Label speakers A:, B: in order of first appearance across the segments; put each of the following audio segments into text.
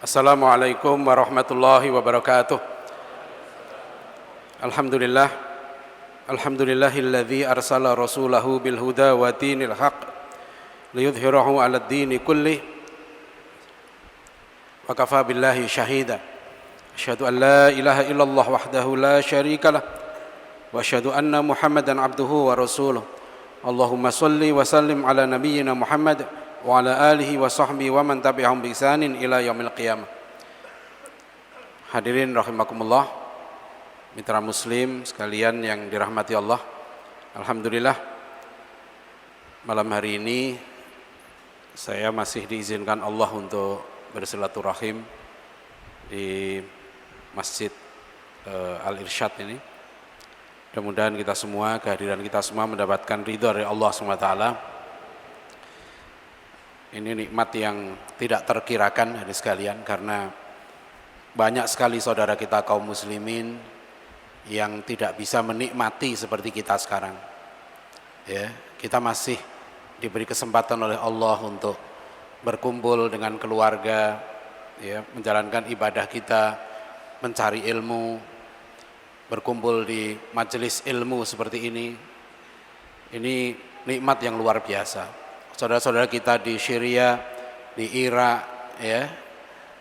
A: Assalamualaikum warahmatullahi wabarakatuh. Alhamdulillah. Alhamdulillahilladzi arsala rasulahu bil huda wa dinil haq liyudhhirahu 'alad dini kullih wa kafa billahi syahida. Asyhadu an la ilaha illallah wahdahu la syarikalah wa asyhadu anna Muhammadan abduhu wa rasuluh. Allahumma shalli wa sallim ala nabiyyina Muhammad wa ala alihi wa sahbihi wa man tabi'ahum bi ihsanin ila yaumil qiyamah. Hadirin rahimakumullah, mitra muslim sekalian yang dirahmati Allah. Alhamdulillah, malam hari ini saya masih diizinkan Allah untuk bersilaturahim di Masjid Al-Irsyad ini. Mudah-mudahan kita semua, kehadiran kita semua mendapatkan ridha dari Allah SWT. Ini nikmat yang tidak terkirakan dari sekalian, karena banyak sekali saudara kita kaum muslimin yang tidak bisa menikmati seperti kita sekarang. Ya, kita masih diberi kesempatan oleh Allah untuk berkumpul dengan keluarga, ya, menjalankan ibadah kita, mencari ilmu, berkumpul di majelis ilmu seperti ini. Ini nikmat yang luar biasa. Saudara-saudara kita di Syria, di Irak, ya,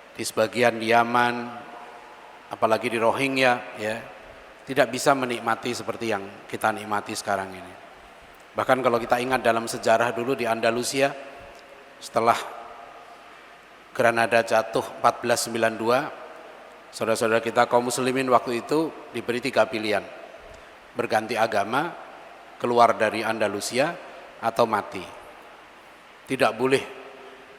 A: di sebagian di Yaman, apalagi di Rohingya, ya, tidak bisa menikmati seperti yang kita nikmati sekarang ini. Bahkan kalau kita ingat dalam sejarah dulu di Andalusia, setelah Granada jatuh 1492, saudara-saudara kita kaum muslimin waktu itu diberi 3 pilihan: berganti agama, keluar dari Andalusia, atau mati. Tidak boleh,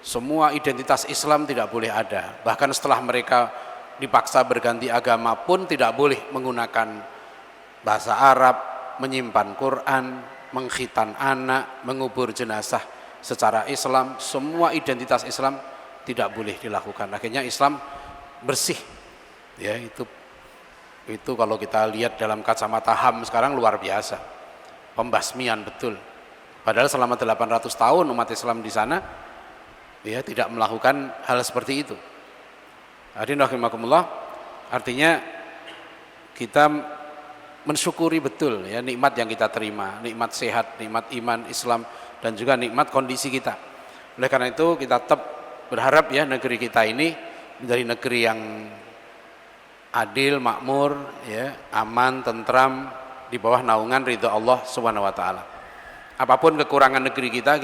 A: semua identitas Islam tidak boleh ada. Bahkan setelah mereka dipaksa berganti agama pun tidak boleh menggunakan bahasa Arab, menyimpan Quran, mengkhitan anak, mengubur jenazah secara Islam. Semua identitas Islam tidak boleh dilakukan. Akhirnya Islam bersih. Ya, itu kalau kita lihat dalam kacamata HAM sekarang luar biasa. Pembasmian betul. Padahal selama 800 tahun umat Islam di sana, ya, tidak melakukan hal seperti itu. Hadirin rahimakumullah, artinya kita mensyukuri betul, ya, nikmat yang kita terima, nikmat sehat, nikmat iman, Islam, dan juga nikmat kondisi kita. Oleh karena itu kita tetap berharap, ya, negeri kita ini menjadi negeri yang adil, makmur, ya, aman, tentram, di bawah naungan ridha Allah Subhanahu wa taala. Apapun kekurangan negeri kita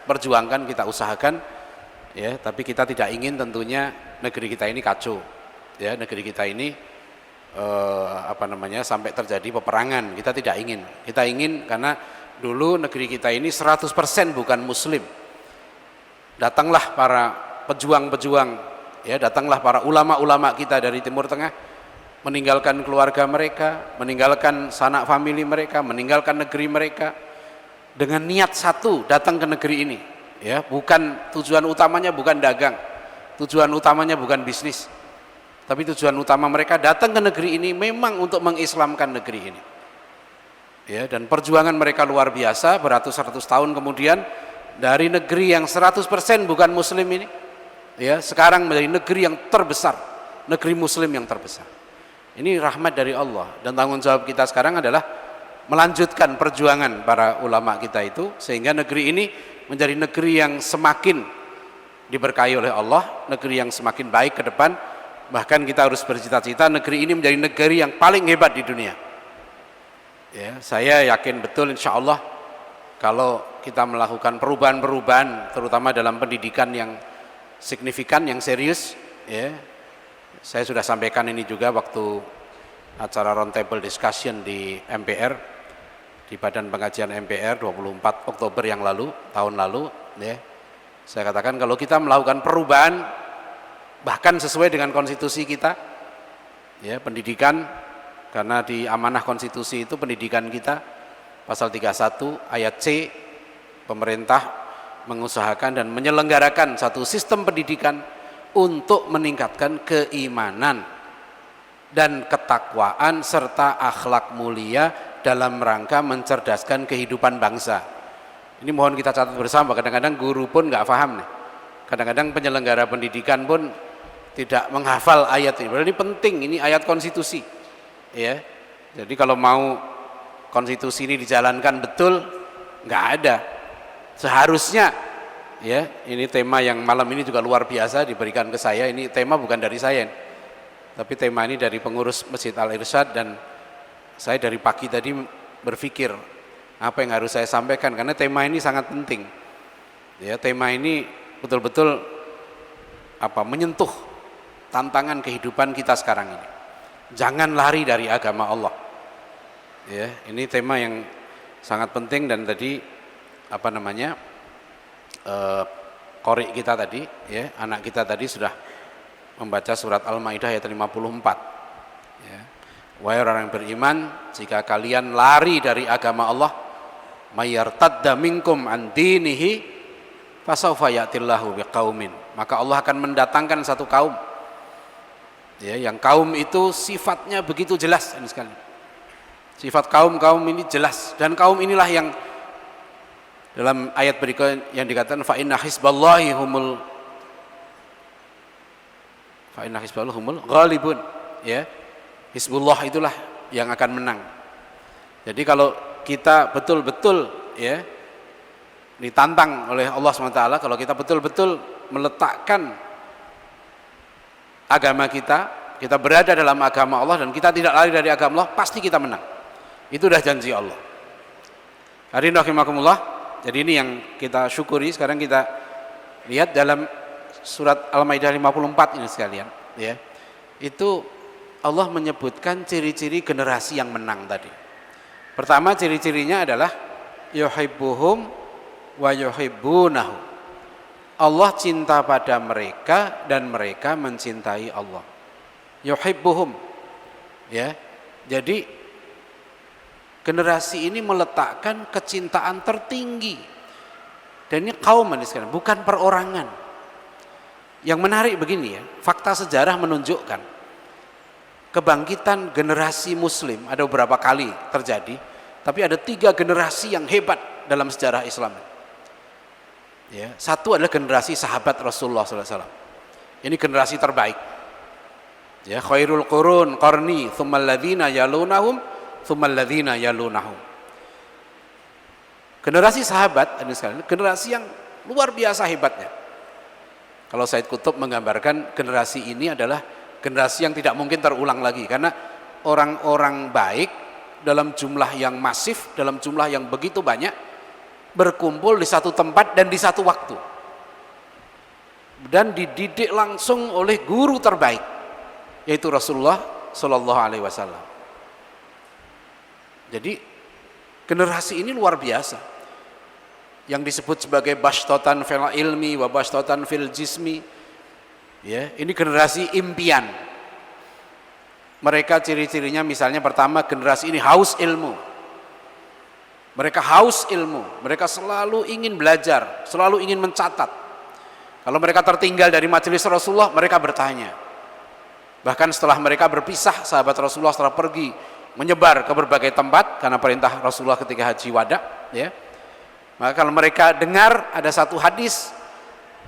A: perjuangkan, kita usahakan, ya, tapi kita tidak ingin tentunya negeri kita ini kacau, ya, negeri kita ini sampai terjadi peperangan. Kita tidak ingin. Kita ingin, karena dulu negeri kita ini 100% bukan muslim. Datanglah para pejuang-pejuang, ya, datanglah para ulama-ulama kita dari Timur Tengah, meninggalkan keluarga mereka, meninggalkan sanak famili mereka, meninggalkan negeri mereka, dengan niat satu datang ke negeri ini, ya, bukan tujuan utamanya bukan dagang, tujuan utamanya bukan bisnis, tapi tujuan utama mereka datang ke negeri ini memang untuk mengislamkan negeri ini, ya. Dan perjuangan mereka luar biasa. Beratus-ratus tahun kemudian, dari negeri yang 100% bukan muslim ini, ya, sekarang menjadi negeri yang terbesar, negeri muslim yang terbesar. Ini rahmat dari Allah, dan tanggung jawab kita sekarang adalah melanjutkan perjuangan para ulama kita itu, sehingga negeri ini menjadi negeri yang semakin diberkahi oleh Allah, negeri yang semakin baik ke depan. Bahkan kita harus bercita-cita negeri ini menjadi negeri yang paling hebat di dunia, ya. Saya yakin betul, insya Allah, kalau kita melakukan perubahan-perubahan, terutama dalam pendidikan yang signifikan, yang serius, ya. Saya sudah sampaikan ini juga waktu acara roundtable discussion di MPR, di Badan Pengajian MPR 24 Oktober yang lalu, tahun lalu, ya. Saya katakan kalau kita melakukan perubahan bahkan sesuai dengan konstitusi kita, ya, pendidikan, karena di amanah konstitusi itu pendidikan kita pasal 31 ayat C, pemerintah mengusahakan dan menyelenggarakan satu sistem pendidikan untuk meningkatkan keimanan dan ketakwaan serta akhlak mulia dalam rangka mencerdaskan kehidupan bangsa. Ini mohon kita catat bersama. Kadang-kadang guru pun nggak paham nih. Kadang-kadang penyelenggara pendidikan pun tidak menghafal ayat ini. Berarti penting, ini ayat konstitusi. Ya. Jadi kalau mau konstitusi ini dijalankan betul, nggak ada. Seharusnya, ya, ini tema yang malam ini juga luar biasa diberikan ke saya. Ini tema bukan dari saya, tapi tema ini dari pengurus Masjid Al-Irsyad, dan saya dari pagi tadi berpikir apa yang harus saya sampaikan karena tema ini sangat penting. Ya, tema ini betul-betul menyentuh tantangan kehidupan kita sekarang ini. Jangan lari dari agama Allah. Ya, ini tema yang sangat penting, dan tadi qori kita tadi, ya, anak kita tadi sudah membaca surat Al-Maidah ayat 54. Ya. Wahai orang yang beriman, jika kalian lari dari agama Allah, mayyartadda minkum an dinihi fasawfa ya'tillahu biqaumin, maka Allah akan mendatangkan satu kaum, ya, yang kaum itu sifatnya begitu jelas ini sekali. Sifat kaum ini jelas, dan kaum inilah yang dalam ayat berikut yang dikatakan fa inna hizballahi humul ghalibun, ya. Hizbullah itulah yang akan menang. Jadi kalau kita betul-betul, ya, ditantang oleh Allah SWT, kalau kita betul-betul meletakkan agama kita berada dalam agama Allah dan kita tidak lari dari agama Allah, pasti kita menang. Itu udah janji Allah. Hadirin rahimakumullah. Jadi ini yang kita syukuri. Sekarang kita lihat dalam surat Al-Maidah 54 ini sekalian, ya. Itu Allah menyebutkan ciri-ciri generasi yang menang tadi. Pertama, ciri-cirinya adalah yuhibbuhum wa yuhibbunahu. Allah cinta pada mereka dan mereka mencintai Allah. Yuhibbuhum, ya. Jadi generasi ini meletakkan kecintaan tertinggi, dan ini kaum sekarang, bukan perorangan. Yang menarik begini, ya, fakta sejarah menunjukkan kebangkitan generasi muslim ada beberapa kali terjadi, tapi ada 3 generasi yang hebat dalam sejarah Islam. Ya, satu adalah generasi sahabat Rasulullah SAW. Ini generasi terbaik. Ya, khairul qurun qarni, tsummal ladzina yalunahum, tsummal ladzina yalunahum. Generasi sahabat ini sekalian, generasi yang luar biasa hebatnya. Kalau Said Qutb menggambarkan generasi ini adalah generasi yang tidak mungkin terulang lagi, karena orang-orang baik dalam jumlah yang masif, dalam jumlah yang begitu banyak, berkumpul di satu tempat dan di satu waktu, dan dididik langsung oleh guru terbaik, yaitu Rasulullah Shallallahu Alaihi Wasallam. Jadi generasi ini luar biasa, yang disebut sebagai bashtotan fil ilmi wa bashtotan fil jismi. Ya, ini generasi impian. Mereka ciri-cirinya misalnya pertama, generasi ini haus ilmu. Mereka haus ilmu, mereka selalu ingin belajar, selalu ingin mencatat. Kalau mereka tertinggal dari majelis Rasulullah, mereka bertanya. Bahkan setelah mereka berpisah, sahabat Rasulullah setelah pergi menyebar ke berbagai tempat karena perintah Rasulullah ketika haji wada, ya. Maka kalau mereka dengar ada satu hadis,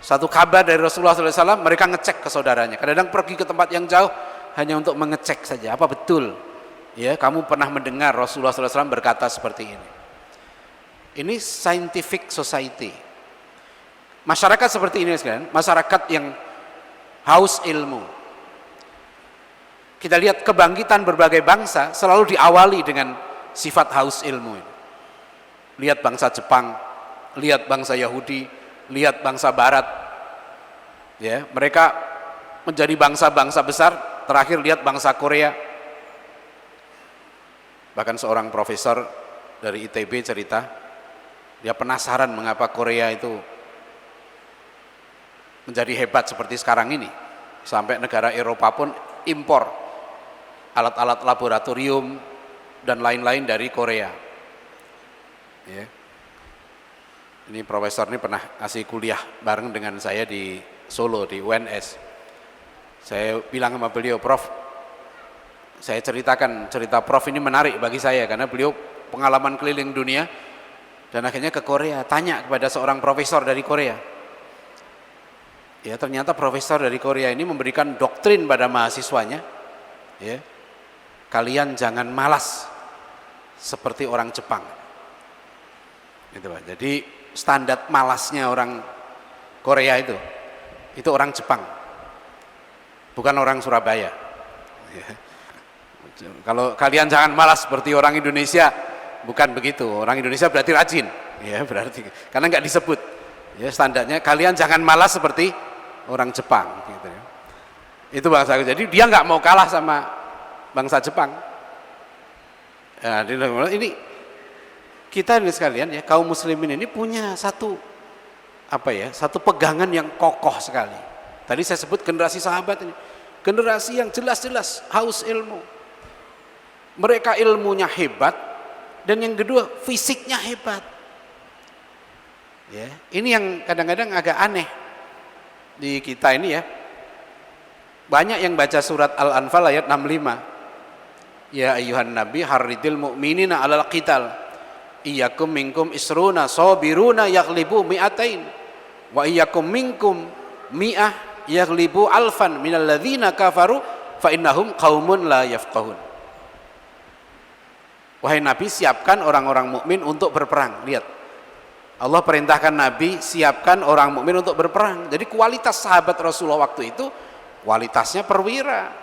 A: satu kabar dari Rasulullah SAW, mereka ngecek ke saudaranya. Kadang-kadang pergi ke tempat yang jauh hanya untuk mengecek saja, apa betul, ya, kamu pernah mendengar Rasulullah SAW berkata seperti ini. Ini scientific society. Masyarakat seperti ini sekalian, masyarakat yang haus ilmu. Kita lihat kebangkitan berbagai bangsa selalu diawali dengan sifat haus ilmu ini. Lihat bangsa Jepang, lihat bangsa Yahudi, lihat bangsa Barat, ya, mereka menjadi bangsa-bangsa besar. Terakhir lihat bangsa Korea. Bahkan seorang profesor dari ITB cerita, dia penasaran mengapa Korea itu menjadi hebat seperti sekarang ini, sampai negara Eropa pun impor alat-alat laboratorium dan lain-lain dari Korea. Ya. Ini profesor ini pernah ngasih kuliah bareng dengan saya di Solo di UNS. Saya bilang sama beliau, Prof, saya ceritakan cerita Prof ini menarik bagi saya karena beliau pengalaman keliling dunia dan akhirnya ke Korea. Tanya kepada seorang profesor dari Korea, Ya, ternyata profesor dari Korea ini memberikan doktrin pada mahasiswanya, ya, kalian jangan malas seperti orang Jepang. Gitu, Pak. Jadi standar malasnya orang Korea itu orang Jepang, bukan orang Surabaya. Ya. Kalau kalian jangan malas seperti orang Indonesia, bukan begitu. Orang Indonesia berarti rajin, ya berarti karena nggak disebut. Ya standarnya kalian jangan malas seperti orang Jepang. Gitu ya. Itu bangsa. Jadi dia nggak mau kalah sama bangsa Jepang. Ya, ini kita ini sekalian ya kaum muslimin ini punya satu pegangan yang kokoh sekali. Tadi saya sebut generasi sahabat ini, generasi yang jelas-jelas haus ilmu. Mereka ilmunya hebat dan yang kedua fisiknya hebat. Ya, ini yang kadang-kadang agak aneh di kita ini ya. Banyak yang baca surat Al-Anfal ayat 65. Ya ayyuhan nabi harridil mu'minina 'alal qital. Iyyakum minkum isruna sabiruna yaghlibu mi'atain. Wa iyyakum minkum mi'ah yaghlibu alfan minal ladzina kafaru fa innahum qaumun la yafqahun. Wahai Nabi, siapkan orang-orang mukmin untuk berperang. Lihat, Allah perintahkan Nabi siapkan orang mukmin untuk berperang. Jadi kualitas sahabat Rasulullah waktu itu kualitasnya perwira.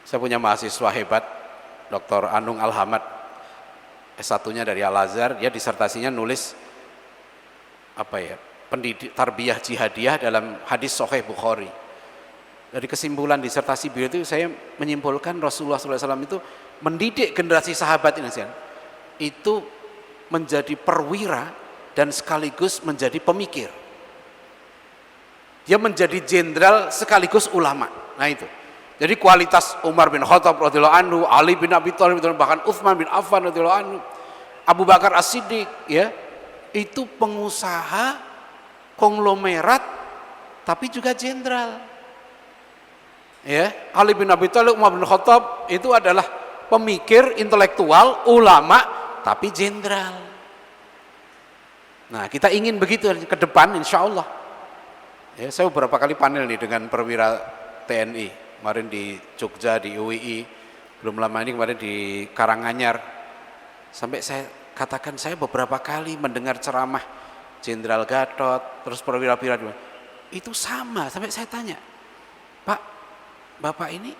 A: Saya punya mahasiswa hebat, Dr. Anung Alhamad, S1-nya dari Al-Azhar. Dia disertasinya nulis pendidik tarbiyah jihadiyah dalam hadis Sahih Bukhari. Dari kesimpulan disertasi beliau itu saya menyimpulkan Rasulullah SAW itu mendidik generasi sahabat ini itu menjadi perwira dan sekaligus menjadi pemikir. Dia menjadi jenderal sekaligus ulama. Nah itu. Jadi kualitas Umar bin Khattab radhiyallahu anhu, Ali bin Abi Thalib, bahkan Utsman bin Affan radhiyallahu anhu, Abu Bakar As-Siddiq, ya, itu pengusaha konglomerat tapi juga jenderal. Ya, Ali bin Abi Thalib, Umar bin Khattab itu adalah pemikir, intelektual, ulama, tapi jenderal. Nah, kita ingin begitu ke depan, insya Allah. Ya, saya beberapa kali panel nih dengan perwira TNI, kemarin di Jogja, di UII, belum lama ini kemarin di Karanganyar. Sampai saya katakan, saya beberapa kali mendengar ceramah Jenderal Gatot, terus perwira-perwira itu sama. Sampai saya tanya, Pak, Bapak ini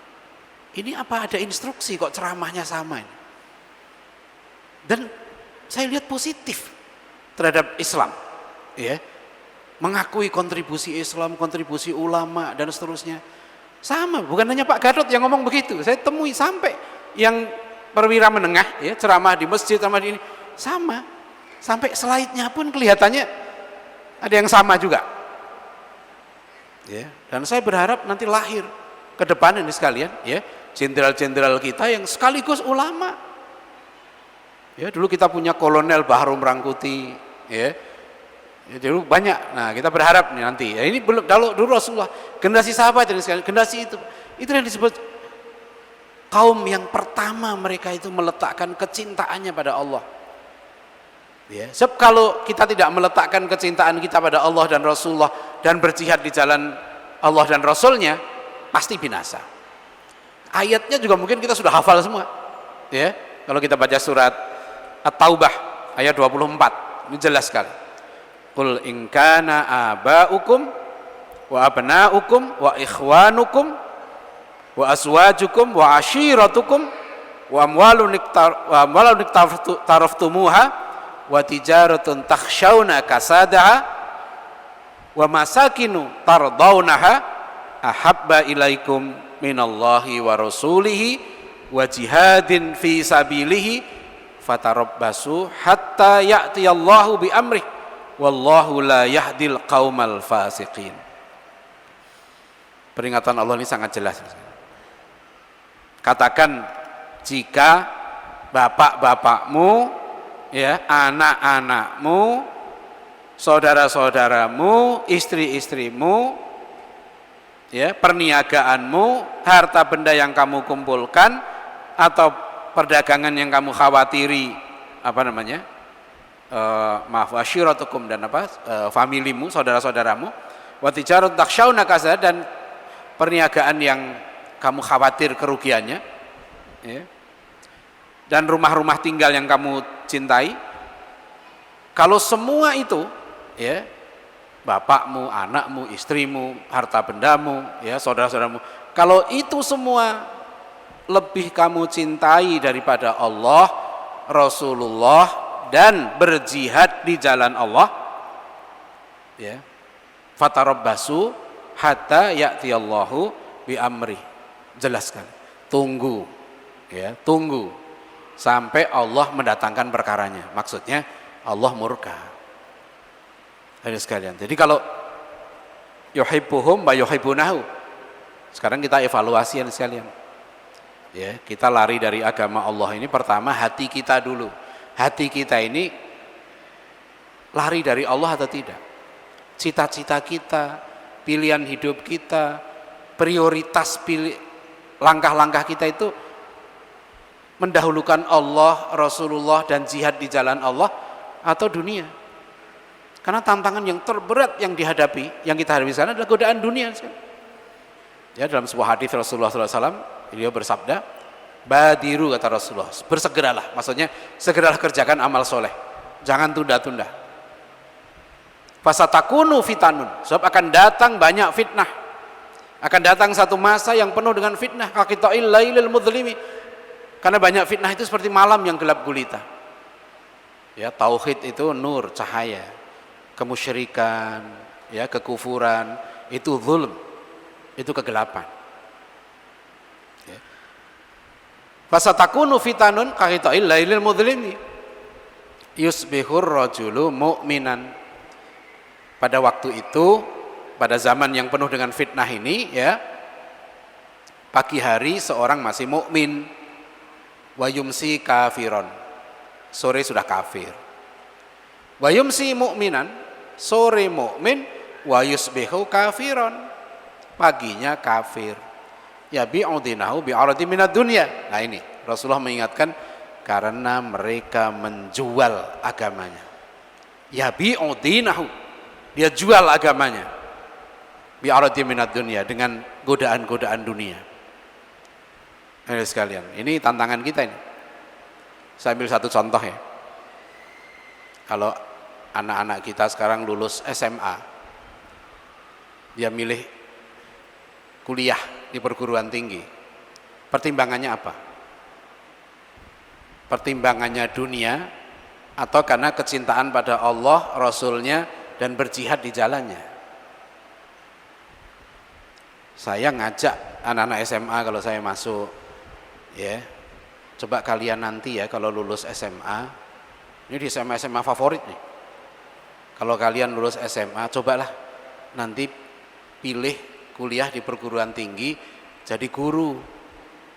A: apa ada instruksi kok ceramahnya sama ini? Dan saya lihat positif terhadap Islam, ya, mengakui kontribusi Islam, kontribusi ulama dan seterusnya. Sama, bukan hanya Pak Gatot yang ngomong begitu. Saya temui sampai yang perwira menengah, ya, ceramah di masjid, ceramah di ini sama. Sampai slide-nya pun kelihatannya ada yang sama juga. Ya, dan saya berharap nanti lahir ke depan ini sekalian, ya, jenderal-jenderal kita yang sekaligus ulama. Ya, dulu kita punya Kolonel Bahru Rangkuti, ya. Ya, dulu banyak. Nah, kita berharap nih nanti. Ya, ini belum dulu Rasulullah, generasi sahabat ini sekalian, generasi itu yang disebut kaum yang pertama mereka itu meletakkan kecintaannya pada Allah. Ya, sebab kalau kita tidak meletakkan kecintaan kita pada Allah dan Rasulullah dan berjihad di jalan Allah dan Rasulnya, pasti binasa. Ayatnya juga mungkin kita sudah hafal semua. Ya, kalau kita baca surat At-Taubah ayat 24, ini jelas sekali. Qul in kana aba'ukum wa abna'ukum wa ikhwanukum wa azwajukum wa ashiratukum wa amwalun iktaraftumuha wa tijaratun takhshawna kasadaha wa masakinu tardawnaha ahabba ilaikum minallahi wa rasulihi wa jihadin fi sabilihi fatarabbasu hatta ya'tiyallahu bi amrih wallahu la yahdil qaumal fasiqin. Peringatan Allah ini sangat jelas. Katakan, jika bapak-bapakmu, ya, anak-anakmu, saudara-saudaramu, istri-istrimu, ya, perniagaanmu, harta benda yang kamu kumpulkan atau perdagangan yang kamu khawatiri, maaf, wasyiratukum, dan familimu, saudara-saudaramu, Wa tijaratun takhshawna kasada, dan perniagaan yang kamu khawatir kerugiannya, ya. Dan rumah-rumah tinggal yang kamu cintai. Kalau semua itu, ya, bapakmu, anakmu, istrimu, harta bendamu, ya, saudara-saudaramu, kalau itu semua lebih kamu cintai daripada Allah, Rasulullah, dan berjihad di jalan Allah, ya, fatarabbasu hatta ya'tiyallahu bi amri. Jelaskan, tunggu, ya, tunggu sampai Allah mendatangkan perkaranya. Maksudnya Allah murka. Hadirin sekalian, jadi kalau yuhibbuhum wa yuhibbunahu, sekarang kita evaluasi hadirin sekalian. Ya, kita lari dari agama Allah ini pertama hati kita dulu. Hati kita ini lari dari Allah atau tidak? Cita-cita kita, pilihan hidup kita, prioritas langkah-langkah kita itu mendahulukan Allah, Rasulullah, dan jihad di jalan Allah atau dunia? Karena tantangan yang terberat yang dihadapi, yang kita hadapi sana adalah godaan dunia. Ya, dalam sebuah hadis Rasulullah SAW, beliau bersabda, badiru, kata Rasulullah, bersegeralah, maksudnya segeralah kerjakan amal soleh, jangan tunda-tunda. Fasatakunu fitanun, sebab akan datang banyak fitnah, akan datang satu masa yang penuh dengan fitnah, kaqita'il lailil mudhlimi, karena banyak fitnah itu seperti malam yang gelap gulita. Ya, tauhid itu nur, cahaya, kemusyrikan, ya, kekufuran itu zulm, itu kegelapan. Fasatakunu fitanun kaqita'il lailil mudhlimi yusbihur rajulu mu'minan. Pada waktu itu, pada zaman yang penuh dengan fitnah ini, ya, pagi hari seorang masih mukmin, wa yumsi kafiron, sore sudah kafir. Wa yumsi mu'minan, sore mukmin, wa yusbihu kafiron, paginya kafir. Ya bi'udinahu bi'aradi minad dunya. Nah ini Rasulullah mengingatkan, karena mereka menjual agamanya. Ya bi'udinahu, dia jual agamanya, bi'aradi minad dunya, dengan godaan-godaan dunia. Ini sekalian, ini tantangan kita ini. Saya ambil satu contoh ya. Kalau anak-anak kita sekarang lulus SMA, dia milih kuliah di perguruan tinggi, pertimbangannya apa? Pertimbangannya dunia atau karena kecintaan pada Allah, Rasulnya, dan berjihad di jalannya? Saya ngajak anak-anak SMA kalau saya masuk, ya, coba kalian nanti ya kalau lulus SMA, ini di SMA favorit nih, kalau kalian lulus SMA, cobalah nanti pilih kuliah di perguruan tinggi, jadi guru.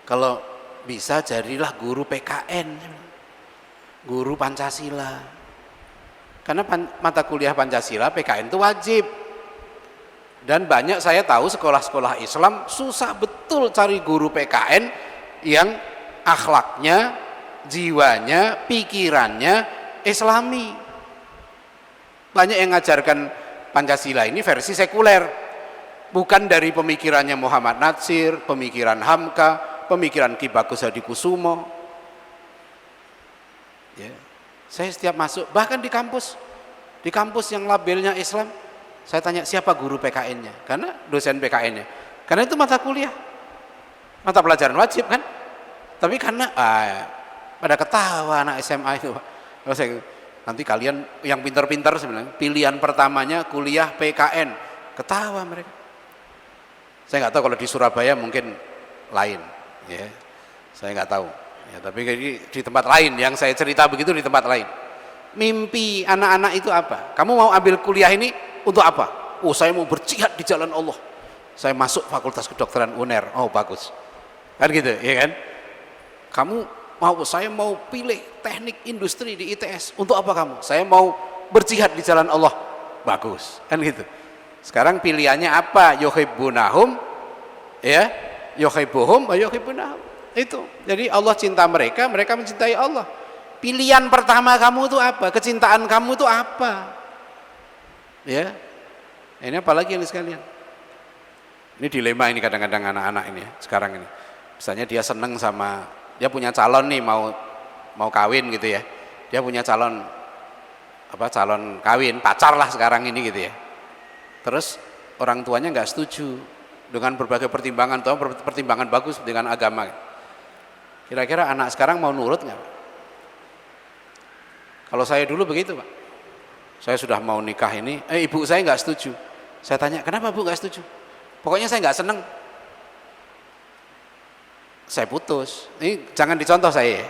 A: Kalau bisa jadilah guru PKN, guru Pancasila. Karena mata kuliah Pancasila PKN itu wajib. Dan banyak saya tahu sekolah-sekolah Islam susah betul cari guru PKN yang akhlaknya, jiwanya, pikirannya Islami. Banyak yang ngajarkan Pancasila ini versi sekuler, bukan dari pemikirannya Muhammad Natsir, pemikiran Hamka, pemikiran Ki Bagus Hadikusumo. Ya. Saya setiap masuk, bahkan di kampus yang labelnya Islam, saya tanya siapa guru PKN-nya, karena dosen PKN-nya, karena itu mata kuliah, mata pelajaran wajib kan. Tapi karena pada ketawa anak SMA itu, nanti kalian yang pintar-pintar sebenarnya pilihan pertamanya kuliah PKN, ketawa mereka. Saya nggak tahu kalau di Surabaya mungkin lain, ya, saya nggak tahu. Ya, tapi di tempat lain yang saya cerita begitu, di tempat lain. Mimpi anak-anak itu apa? Kamu mau ambil kuliah ini untuk apa? Oh, saya mau berjihad di jalan Allah. Saya masuk Fakultas Kedokteran UNER. Oh, bagus. Kan gitu, ya kan? Saya mau pilih teknik industri di ITS. Untuk apa kamu? Saya mau berjihad di jalan Allah. Bagus, kan gitu. Sekarang pilihannya apa? Yuhibbunahum, ya, yuhibbuhum wa yuhibbunahum. Itu. Jadi Allah cinta mereka, mereka mencintai Allah. Pilihan pertama kamu itu apa? Kecintaan kamu itu apa? Ya. Ini apalagi yang sekalian. Ini dilema ini kadang-kadang anak-anak ini ya, sekarang ini. Misalnya dia seneng sama, dia punya calon nih mau kawin gitu ya. Dia punya calon kawin, pacar lah sekarang ini gitu ya. Terus orang tuanya nggak setuju dengan berbagai pertimbangan, pertimbangan bagus dengan agama. Kira-kira anak sekarang mau nurut nggak? Kalau saya dulu begitu Pak. Saya sudah mau nikah ini, ibu saya nggak setuju. Saya tanya, kenapa Bu nggak setuju? Pokoknya saya nggak seneng. Saya putus. Ini jangan dicontoh saya.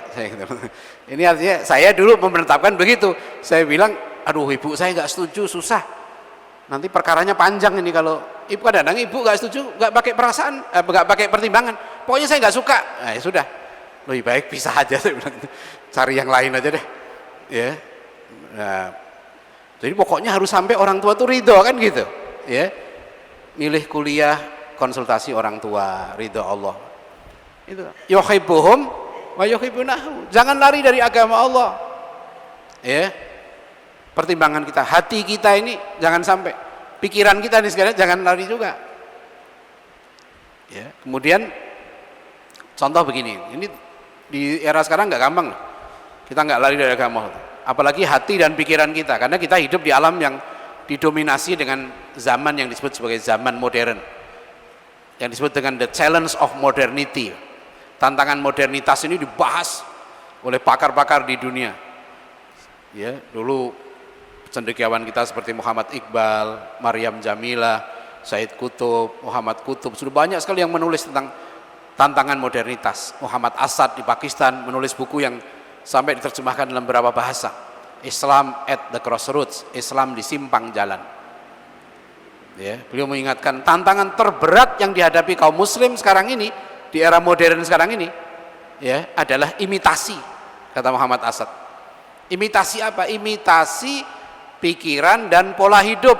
A: Ini artinya saya dulu menetapkan begitu. Saya bilang, aduh ibu saya nggak setuju, susah. Nanti perkaranya panjang ini kalau ibu kadang-kadang ibu nggak setuju, nggak pakai perasaan, nggak pakai pertimbangan. Pokoknya saya nggak suka. Nah, ya sudah, lebih baik pisah aja. Saya bilang, cari yang lain aja deh. Ya. Nah, jadi pokoknya harus sampai orang tua tuh ridho kan gitu. Ya, milih kuliah, konsultasi orang tua, ridho Allah. Itu yuhibbuhum wa yuhibbunahu. Jangan lari dari agama Allah. Ya. Pertimbangan kita, hati kita ini jangan sampai, pikiran kita ini sekalian jangan lari juga. Ya. Kemudian contoh begini, ini di era sekarang nggak gampang. Kita nggak lari dari agama Allah. Apalagi hati dan pikiran kita, karena kita hidup di alam yang didominasi dengan zaman yang disebut sebagai zaman modern, yang disebut dengan the challenge of modernity. Tantangan modernitas ini dibahas oleh pakar-pakar di dunia. Ya, dulu cendekiawan kita seperti Muhammad Iqbal, Maryam Jamila, Said Qutb, Muhammad Qutb, sudah banyak sekali yang menulis tentang tantangan modernitas. Muhammad Asad di Pakistan menulis buku yang sampai diterjemahkan dalam beberapa bahasa. Islam at the Crossroads, Islam di simpang jalan. Ya, beliau mengingatkan tantangan terberat yang dihadapi kaum muslim sekarang ini, di era modern sekarang ini, ya, adalah imitasi, kata Muhammad Asad. Imitasi apa? Imitasi pikiran dan pola hidup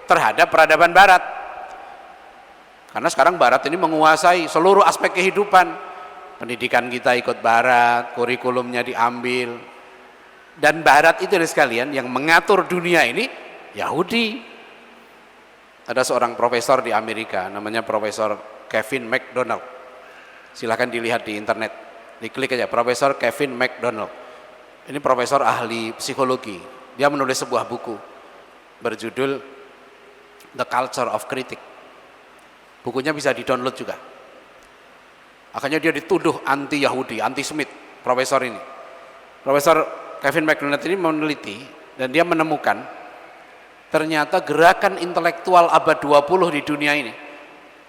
A: terhadap peradaban barat. Karena sekarang barat ini menguasai seluruh aspek kehidupan. Pendidikan kita ikut barat, kurikulumnya diambil. Dan barat itu sekalian yang mengatur dunia ini Yahudi. Ada seorang profesor di Amerika namanya Profesor Kevin McDonald. Silahkan dilihat di internet, diklik aja Profesor Kevin McDonald. Ini profesor ahli psikologi. Dia menulis sebuah buku berjudul The Culture of Critic. Bukunya bisa di-download juga. Akhirnya dia dituduh anti Yahudi, anti Semit, profesor ini. Profesor Kevin McDonald ini meneliti dan dia menemukan ternyata gerakan intelektual abad 20 di dunia ini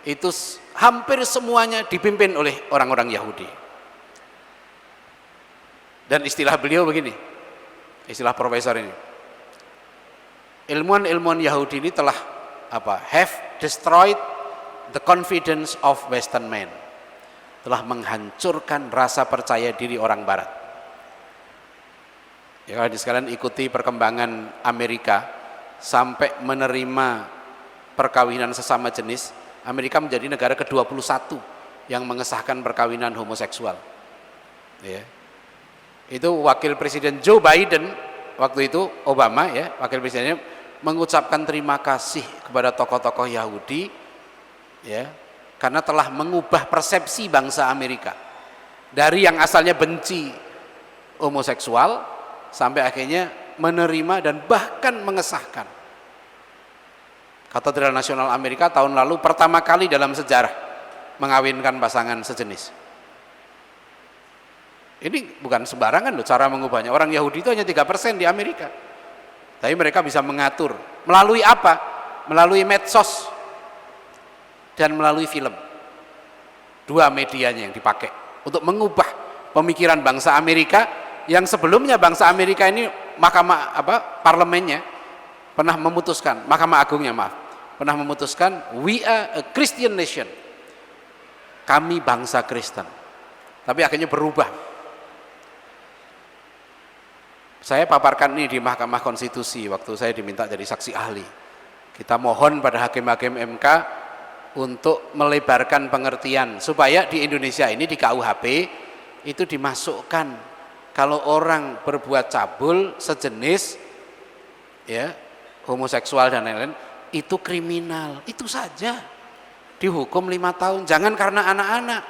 A: itu hampir semuanya dipimpin oleh orang-orang Yahudi. Dan istilah beliau begini, istilah profesor ini, ilmuwan-ilmuwan Yahudi ini telah have destroyed the confidence of Western men, telah menghancurkan rasa percaya diri orang Barat. Ya, kalau sekalian ikuti perkembangan Amerika sampai menerima perkawinan sesama jenis, Amerika menjadi negara ke-21 yang mengesahkan perkawinan homoseksual. Ya. Itu wakil presiden Joe Biden waktu itu, Obama ya, wakil presidennya mengucapkan terima kasih kepada tokoh-tokoh Yahudi ya, karena telah mengubah persepsi bangsa Amerika dari yang asalnya benci homoseksual sampai akhirnya menerima dan bahkan mengesahkan. Katedral Nasional Amerika tahun lalu pertama kali dalam sejarah mengawinkan pasangan sejenis. Ini bukan sembarangan loh cara mengubahnya. Orang Yahudi itu hanya 3% di Amerika. Tapi mereka bisa mengatur. Melalui apa? Melalui medsos dan melalui film. Dua medianya yang dipakai untuk mengubah pemikiran bangsa Amerika yang sebelumnya bangsa Amerika ini parlemennya pernah memutuskan, Mahkamah Agungnya pernah memutuskan we are a Christian nation. Kami bangsa Kristen. Tapi akhirnya berubah. Saya paparkan ini di Mahkamah Konstitusi waktu saya diminta jadi saksi ahli. Kita mohon pada hakim-hakim MK untuk melebarkan pengertian supaya di Indonesia ini di KUHP itu dimasukkan kalau orang berbuat cabul sejenis ya, homoseksual dan lain-lain, itu kriminal, itu saja dihukum 5 tahun. Jangan karena anak-anak,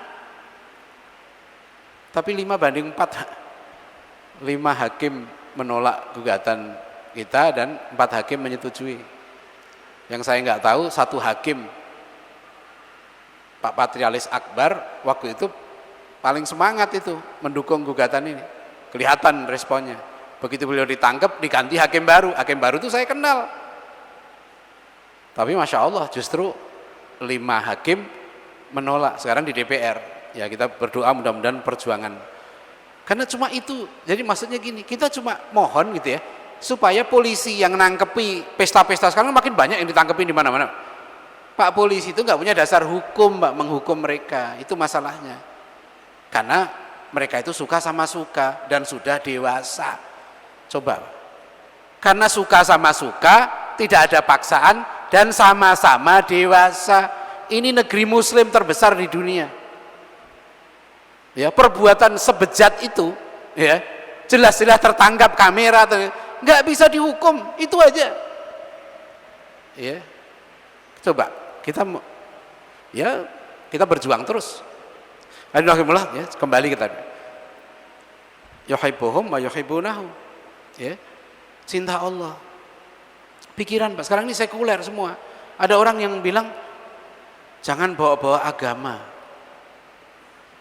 A: tapi 5 banding 4, 5 hakim menolak gugatan kita dan 4 hakim menyetujui. Yang saya nggak tahu, 1 hakim, Pak Patrialis Akbar, waktu itu paling semangat itu mendukung gugatan ini, kelihatan responnya. Begitu beliau ditangkap, diganti hakim baru itu saya kenal, tapi Masya Allah justru 5 hakim menolak. Sekarang di DPR, ya kita berdoa mudah-mudahan perjuangan, karena cuma itu. Jadi maksudnya gini, kita cuma mohon gitu ya, supaya polisi yang nangkepi pesta-pesta sekarang makin banyak yang ditangkepi di mana-mana. Pak polisi itu nggak punya dasar hukum, Pak, menghukum mereka, itu masalahnya. Karena mereka itu suka sama suka dan sudah dewasa. Coba, karena suka sama suka, tidak ada paksaan dan sama-sama dewasa. Ini negeri muslim terbesar di dunia. Ya, perbuatan sebejat itu, ya, jelas-jelas tertangkap kamera, nggak bisa dihukum, itu aja. Ya, coba kita berjuang terus. Alhamdulillah, ya, kembali kita. Yuhibbuhum wa yuhibbunahu. Ya, cinta Allah. Pikiran, Pak, sekarang ini sekuler semua. Ada orang yang bilang jangan bawa-bawa agama.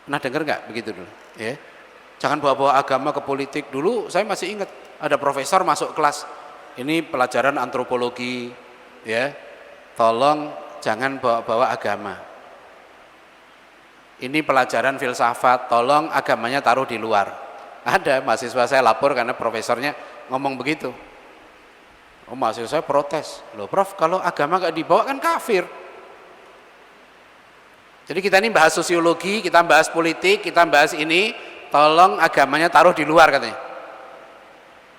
A: Pernah dengar nggak begitu dulu? Ya, jangan bawa-bawa agama ke politik. Dulu saya masih ingat ada profesor masuk kelas, ini pelajaran antropologi, ya, tolong jangan bawa-bawa agama. Ini pelajaran filsafat, tolong agamanya taruh di luar. Ada mahasiswa saya lapor karena profesornya ngomong begitu. Oh, mahasiswa saya protes, loh Prof, kalau agama gak dibawa kan kafir. Jadi kita ini bahas sosiologi, kita bahas politik, kita bahas ini, tolong agamanya taruh di luar katanya.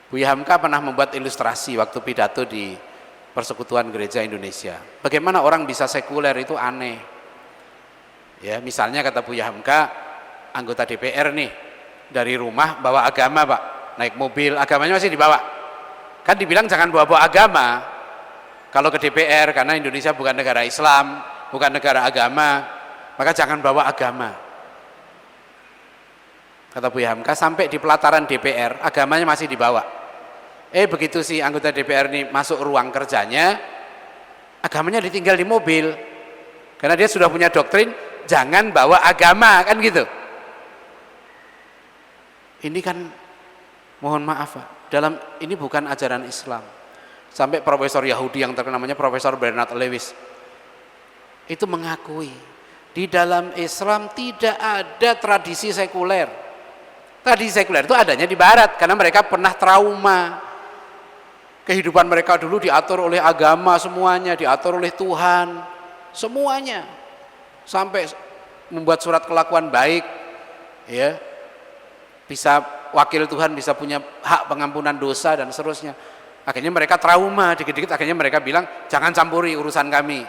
A: Buya Hamka pernah membuat ilustrasi waktu pidato di Persekutuan Gereja Indonesia. Bagaimana orang bisa sekuler, itu aneh. Ya, misalnya kata Buya Hamka, anggota DPR nih, dari rumah bawa agama, Pak, naik mobil, agamanya masih dibawa. Kan dibilang jangan bawa-bawa agama kalau ke DPR, karena Indonesia bukan negara Islam, bukan negara agama, maka jangan bawa agama. Kata Buya Hamka, sampai di pelataran DPR agamanya masih dibawa. Begitu si anggota DPR ini masuk ruang kerjanya, agamanya ditinggal di mobil, karena dia sudah punya doktrin jangan bawa agama, kan gitu. Ini kan mohon maaf, Pak, dalam ini bukan ajaran Islam. Sampai profesor Yahudi yang terkenal namanya Profesor Bernard Lewis itu mengakui di dalam Islam tidak ada tradisi sekuler. Tradisi sekuler itu adanya di Barat karena mereka pernah trauma. Kehidupan mereka dulu diatur oleh agama, semuanya diatur oleh Tuhan, semuanya, sampai membuat surat kelakuan baik, ya, bisa wakil Tuhan, bisa punya hak pengampunan dosa dan seterusnya. Akhirnya mereka trauma, dikit-dikit akhirnya mereka bilang jangan campuri urusan kami.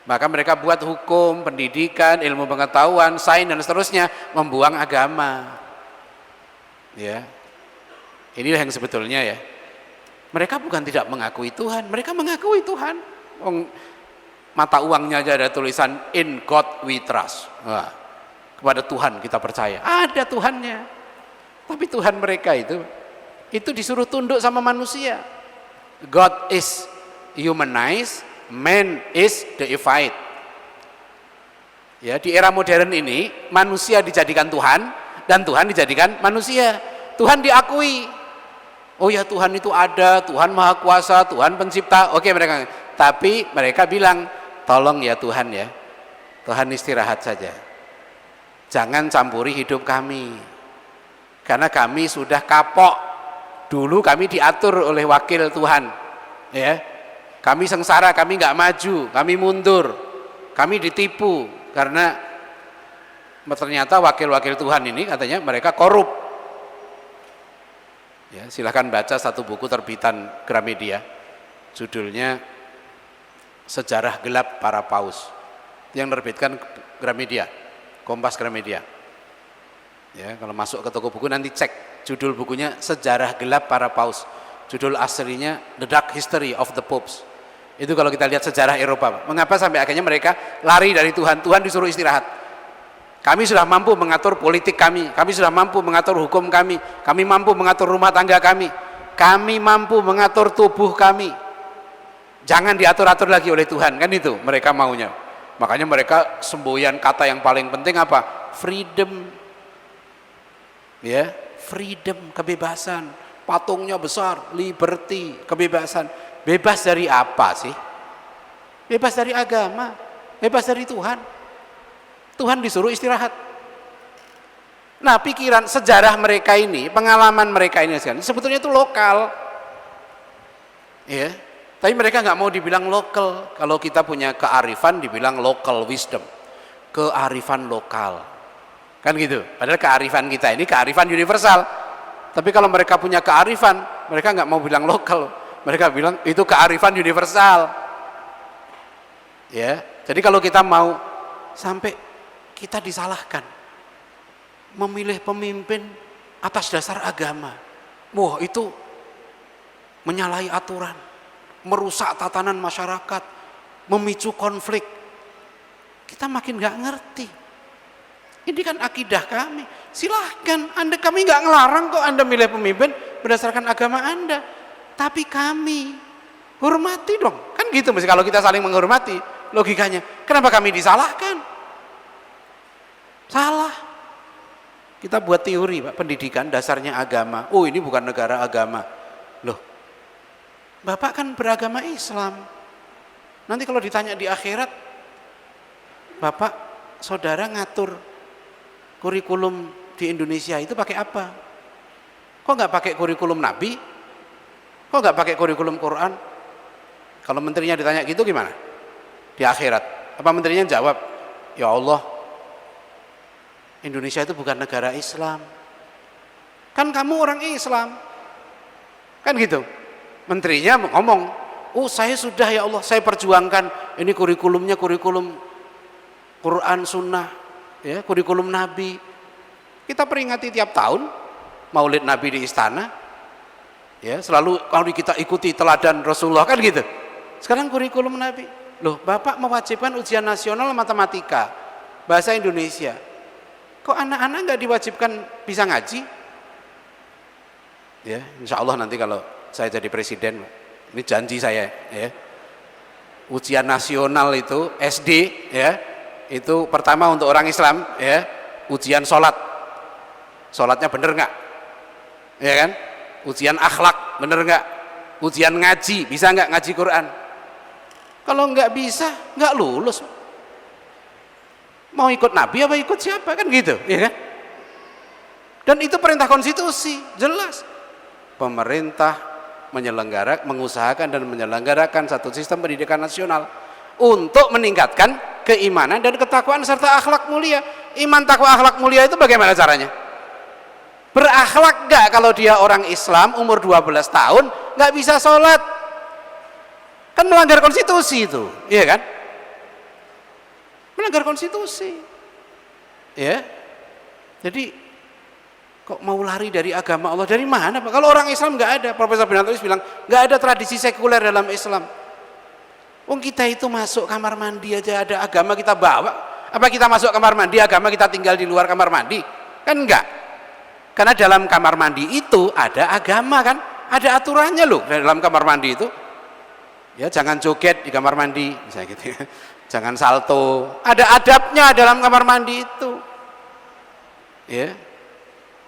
A: Maka mereka buat hukum, pendidikan, ilmu pengetahuan, sains dan seterusnya, membuang agama. Ya, inilah yang sebetulnya, ya, mereka bukan tidak mengakui Tuhan, mereka mengakui Tuhan. Mata uangnya aja ada tulisan in God we trust. Nah, kepada Tuhan kita percaya, ada Tuhannya. Tapi Tuhan mereka itu disuruh tunduk sama manusia. God is humanized, man is deified. Ya, di era modern ini manusia dijadikan Tuhan dan Tuhan dijadikan manusia. Tuhan diakui, oh ya Tuhan itu ada, Tuhan Maha Kuasa, Tuhan Pencipta. Oke mereka, tapi mereka bilang tolong ya Tuhan, ya Tuhan istirahat saja, jangan campuri hidup kami, karena kami sudah kapok. Dulu kami diatur oleh wakil Tuhan, ya, kami sengsara, kami nggak maju, kami mundur, kami ditipu karena ternyata wakil-wakil Tuhan ini katanya mereka korup. Ya, silahkan baca satu buku terbitan Gramedia, judulnya Sejarah Gelap Para Paus, yang menerbitkan Gramedia, Kompas Gramedia. Ya, kalau masuk ke toko buku nanti cek judul bukunya Sejarah Gelap Para Paus. Judul aslinya The Dark History of the Popes. Itu kalau kita lihat sejarah Eropa, Pak. Mengapa sampai akhirnya mereka lari dari Tuhan? Tuhan disuruh istirahat. Kami sudah mampu mengatur politik kami sudah mampu mengatur hukum kami mampu mengatur rumah tangga kami mampu mengatur tubuh kami. Jangan diatur-atur lagi oleh Tuhan, kan itu mereka maunya. Makanya mereka semboyan kata yang paling penting apa? Freedom. Ya, freedom, kebebasan. Patungnya besar, liberty, kebebasan. Bebas dari apa sih? Bebas dari agama, bebas dari Tuhan. Tuhan disuruh istirahat. Nah, pikiran sejarah mereka ini, pengalaman mereka ini sebetulnya itu lokal. Ya, tapi mereka nggak mau dibilang lokal. Kalau kita punya kearifan dibilang local wisdom. Kearifan lokal. Kan gitu. Padahal kearifan kita ini kearifan universal. Tapi kalau mereka punya kearifan, mereka nggak mau bilang lokal. Mereka bilang itu kearifan universal. Ya, jadi kalau kita mau sampai kita disalahkan memilih pemimpin atas dasar agama, wah itu menyalahi aturan, merusak tatanan masyarakat, memicu konflik. Kita makin nggak ngerti. Ini kan akidah kami. Silahkan, kami nggak ngelarang kok Anda milih pemimpin berdasarkan agama Anda. Tapi kami hormati dong, kan gitu mesti kalau kita saling menghormati logikanya. Kenapa kami disalahkan? Salah. Kita buat teori Pak, pendidikan dasarnya agama. Oh ini bukan negara agama. Loh, Bapak kan beragama Islam. Nanti kalau ditanya di akhirat, Bapak, saudara ngatur kurikulum di Indonesia itu pakai apa? Kok nggak pakai kurikulum Nabi? Kok nggak pakai kurikulum Quran? Kalau menterinya ditanya gitu gimana? Di akhirat, apa menterinya jawab, ya Allah, Indonesia itu bukan negara Islam. Kan kamu orang Islam. Kan gitu. Menterinya ngomong, oh saya sudah ya Allah, saya perjuangkan ini kurikulumnya kurikulum Quran Sunnah, ya kurikulum Nabi. Kita peringati tiap tahun Maulid Nabi di istana. Ya, selalu kalau kita ikuti teladan Rasulullah kan gitu. Sekarang kurikulum Nabi. Loh, Bapak mewajibkan ujian nasional matematika, bahasa Indonesia. Kok anak-anak nggak diwajibkan bisa ngaji? Ya, insya Allah nanti kalau saya jadi presiden, ini janji saya ya. Ujian nasional itu SD ya, itu pertama untuk orang Islam ya, ujian sholat. Sholatnya bener nggak? Ya kan? Ujian akhlak, bener nggak? Ujian ngaji, bisa nggak ngaji Quran? Kalau nggak bisa, nggak lulus. Mau ikut Nabi apa ikut siapa kan gitu, ya kan? Dan itu perintah konstitusi, jelas. Pemerintah mengusahakan dan menyelenggarakan satu sistem pendidikan nasional untuk meningkatkan keimanan dan ketakwaan serta akhlak mulia. Iman, takwa, akhlak mulia itu bagaimana caranya? Berakhlak gak kalau dia orang Islam umur 12 tahun gak bisa sholat? Kan melanggar konstitusi itu, iya kan? Melanggar konstitusi. Ya. Jadi kok mau lari dari agama Allah? Dari mana Pak? Kalau orang Islam gak ada. Profesor Binantoris bilang gak ada tradisi sekuler dalam Islam. Wong kita itu masuk kamar mandi aja ada agama kita bawa. Apa kita masuk kamar mandi agama kita tinggal di luar kamar mandi? Kan enggak. Karena dalam kamar mandi itu ada agama kan, ada aturannya loh dalam kamar mandi itu. Ya jangan joget di kamar mandi, misalnya gitu ya. Jangan salto, ada adabnya dalam kamar mandi itu. Ya,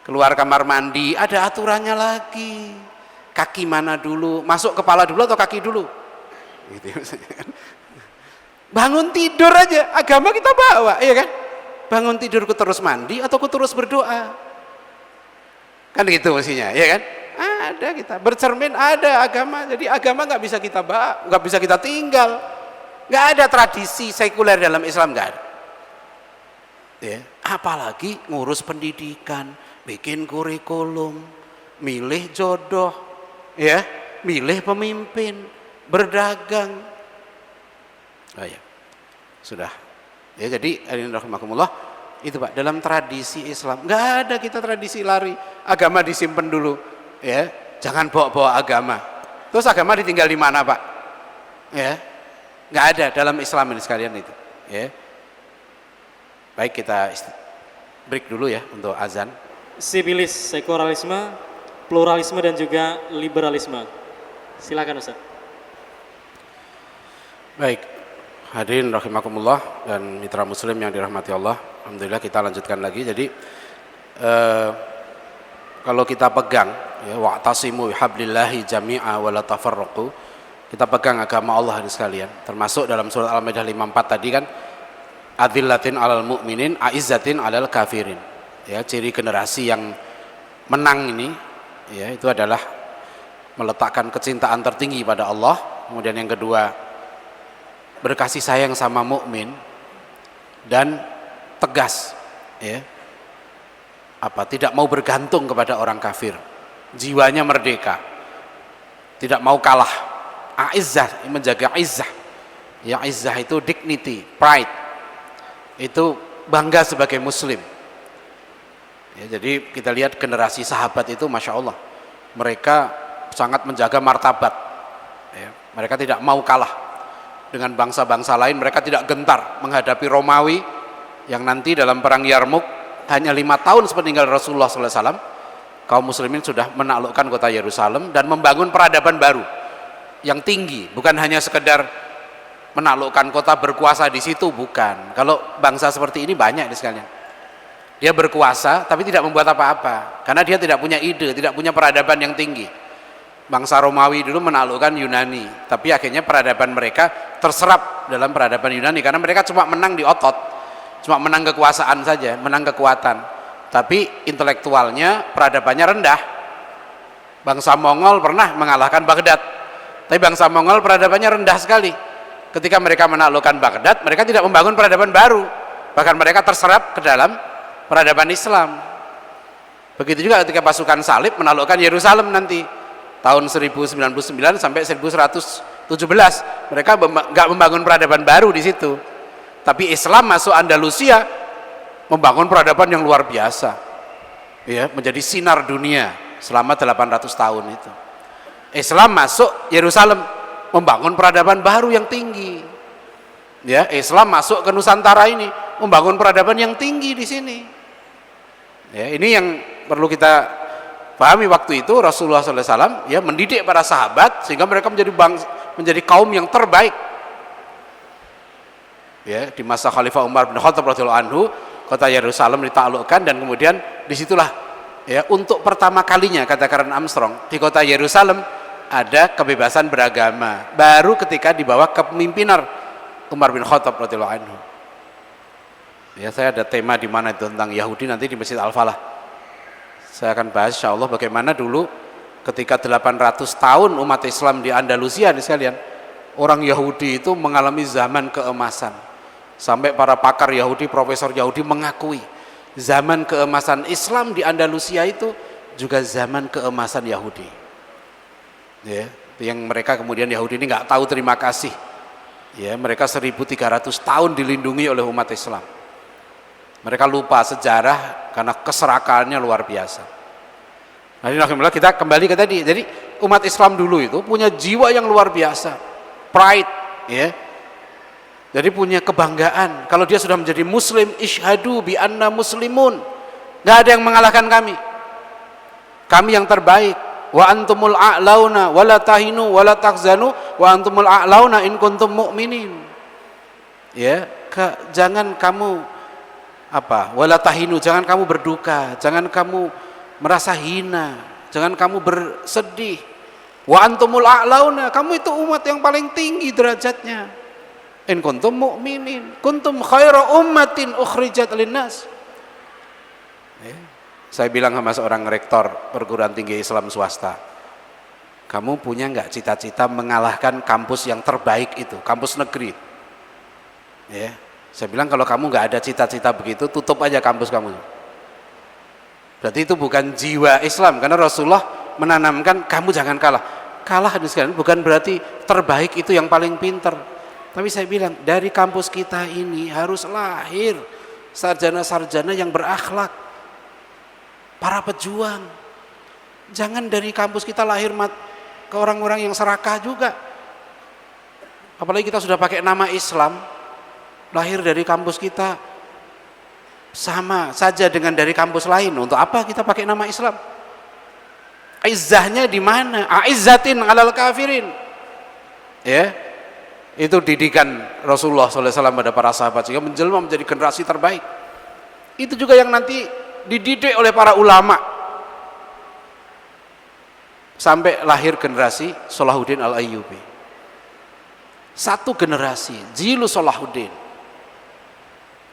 A: keluar kamar mandi ada aturannya lagi. Kaki mana dulu, masuk kepala dulu atau kaki dulu? Gitu ya. Bangun tidur aja, agama kita bawa, ya kan? Bangun tidurku terus mandi atau ku terus berdoa? Kan gitu mestinya, ya kan? Ada kita bercermin, ada agama. Jadi agama nggak bisa kita bawa, nggak bisa kita tinggal. Nggak ada tradisi sekuler dalam Islam, nggak ada. Ya, apalagi ngurus pendidikan, bikin kurikulum, milih jodoh, ya, milih pemimpin, berdagang. Oh ya, sudah. Ya jadi rahimakumullah. Itu Pak, dalam tradisi Islam nggak ada kita tradisi lari, agama disimpan dulu, ya jangan bawa-bawa agama. Terus agama ditinggal di mana Pak? Ya, nggak ada dalam Islam ini sekalian itu. Ya, baik kita break dulu ya untuk azan.
B: Sivilis, sekularisme, pluralisme dan juga liberalisme. Silakan Ustaz.
A: Baik, hadirin rahimakumullah dan mitra muslim yang dirahmati Allah. Alhamdulillah kita lanjutkan lagi. Jadi kalau kita pegang ya, wa'tasimu bihablillahi jami'a wa la tafarraqu, kita pegang agama Allah ini sekalian, termasuk dalam surat Al-Maidah 54 tadi kan, adzillatin 'alal mu'minin a'izzatin 'alal kafirin. Ya, ciri generasi yang menang ini ya itu adalah meletakkan kecintaan tertinggi pada Allah, kemudian yang kedua berkasih sayang sama mukmin dan tegas ya. Tidak mau bergantung kepada orang kafir, jiwanya merdeka, tidak mau kalah, aizzah, menjaga izzah ya. Izzah itu dignity, pride, itu bangga sebagai muslim ya. Jadi kita lihat generasi sahabat itu Masya Allah, mereka sangat menjaga martabat ya. Mereka tidak mau kalah dengan bangsa-bangsa lain, mereka tidak gentar menghadapi Romawi yang nanti dalam perang Yarmuk hanya 5 tahun sepeninggal Rasulullah SAW, kaum muslimin sudah menaklukkan kota Yerusalem dan membangun peradaban baru yang tinggi. Bukan hanya sekedar menaklukkan kota, berkuasa di situ, bukan. Kalau bangsa seperti ini banyak sekalian. Dia berkuasa tapi tidak membuat apa-apa karena dia tidak punya ide, tidak punya peradaban yang tinggi. Bangsa Romawi dulu menaklukkan Yunani, tapi akhirnya peradaban mereka terserap dalam peradaban Yunani karena mereka cuma menang di otot, cuma menang kekuasaan saja, menang kekuatan, tapi intelektualnya, peradabannya rendah. Bangsa Mongol pernah mengalahkan Baghdad, tapi bangsa Mongol peradabannya rendah sekali. Ketika mereka menaklukkan Baghdad, mereka tidak membangun peradaban baru, bahkan mereka terserap ke dalam peradaban Islam. Begitu juga ketika pasukan salib menaklukkan Yerusalem nanti tahun 1099 sampai 1117, mereka nggak membangun peradaban baru di situ. Tapi Islam masuk Andalusia membangun peradaban yang luar biasa ya, menjadi sinar dunia selama 800 tahun itu. Islam masuk Yerusalem membangun peradaban baru yang tinggi ya. Islam masuk ke Nusantara ini membangun peradaban yang tinggi di sini ya. Ini yang perlu kita pahami. Waktu itu Rasulullah SAW ya mendidik para sahabat sehingga mereka menjadi kaum yang terbaik ya. Di masa Khalifah Umar bin Khattab radhiyallahu anhu, kota Yerusalem ditaklukkan dan kemudian disitulah ya untuk pertama kalinya, kata Karen Armstrong, di kota Yerusalem ada kebebasan beragama baru ketika di bawah kepemimpinan Umar bin Khattab radhiyallahu anhu ya. Saya ada tema di mana itu tentang Yahudi nanti di Masjid Al-Falah. Saya akan bahas insyaallah bagaimana dulu ketika 800 tahun umat Islam di Andalusia nih sekalian, orang Yahudi itu mengalami zaman keemasan. Sampai para pakar Yahudi, profesor Yahudi mengakui zaman keemasan Islam di Andalusia itu juga zaman keemasan Yahudi. Ya, yang mereka kemudian Yahudi ini nggak tahu terima kasih. Ya, mereka 1300 tahun dilindungi oleh umat Islam. Mereka lupa sejarah karena keserakahannya luar biasa. Nah, ini alhamdulillah kita kembali ke tadi. Jadi umat Islam dulu itu punya jiwa yang luar biasa, pride, ya. Jadi punya kebanggaan. Kalau dia sudah menjadi Muslim, ishadu bi anna muslimun. Nggak ada yang mengalahkan kami. Kami yang terbaik. Wa antumul a'launa wa la tahinu wa la tahzanu wa antumul a'launa in kuntum mu'minin. Ya, jangan kamu wala tahinu, jangan kamu berduka, jangan kamu merasa hina, jangan kamu bersedih. Wa antumul a'launa, kamu itu umat yang paling tinggi derajatnya. In kuntum mu'minin, kuntum khaira ummatin ukhrijat linnas. Ya. Saya bilang sama seorang rektor perguruan tinggi Islam swasta, kamu punya nggak cita-cita mengalahkan kampus yang terbaik itu, kampus negeri? Ya. Saya bilang kalau kamu nggak ada cita-cita begitu, tutup aja kampus kamu. Berarti itu bukan jiwa Islam, karena Rasulullah menanamkan kamu jangan kalah. Kalah bukan berarti terbaik itu yang paling pinter. Tapi saya bilang dari kampus kita ini harus lahir sarjana-sarjana yang berakhlak, para pejuang. Jangan dari kampus kita lahir ke orang-orang yang serakah juga. Apalagi kita sudah pakai nama Islam, lahir dari kampus kita sama saja dengan dari kampus lain. Untuk apa kita pakai nama Islam? Izzahnya di mana? Aizzatin 'alal kafirin. Ya. Itu didikan Rasulullah SAW pada para sahabat sehingga menjelma menjadi generasi terbaik. Itu juga yang nanti dididik oleh para ulama sampai lahir generasi Salahuddin Al-Ayyubi. Satu generasi, Jilu Salahuddin.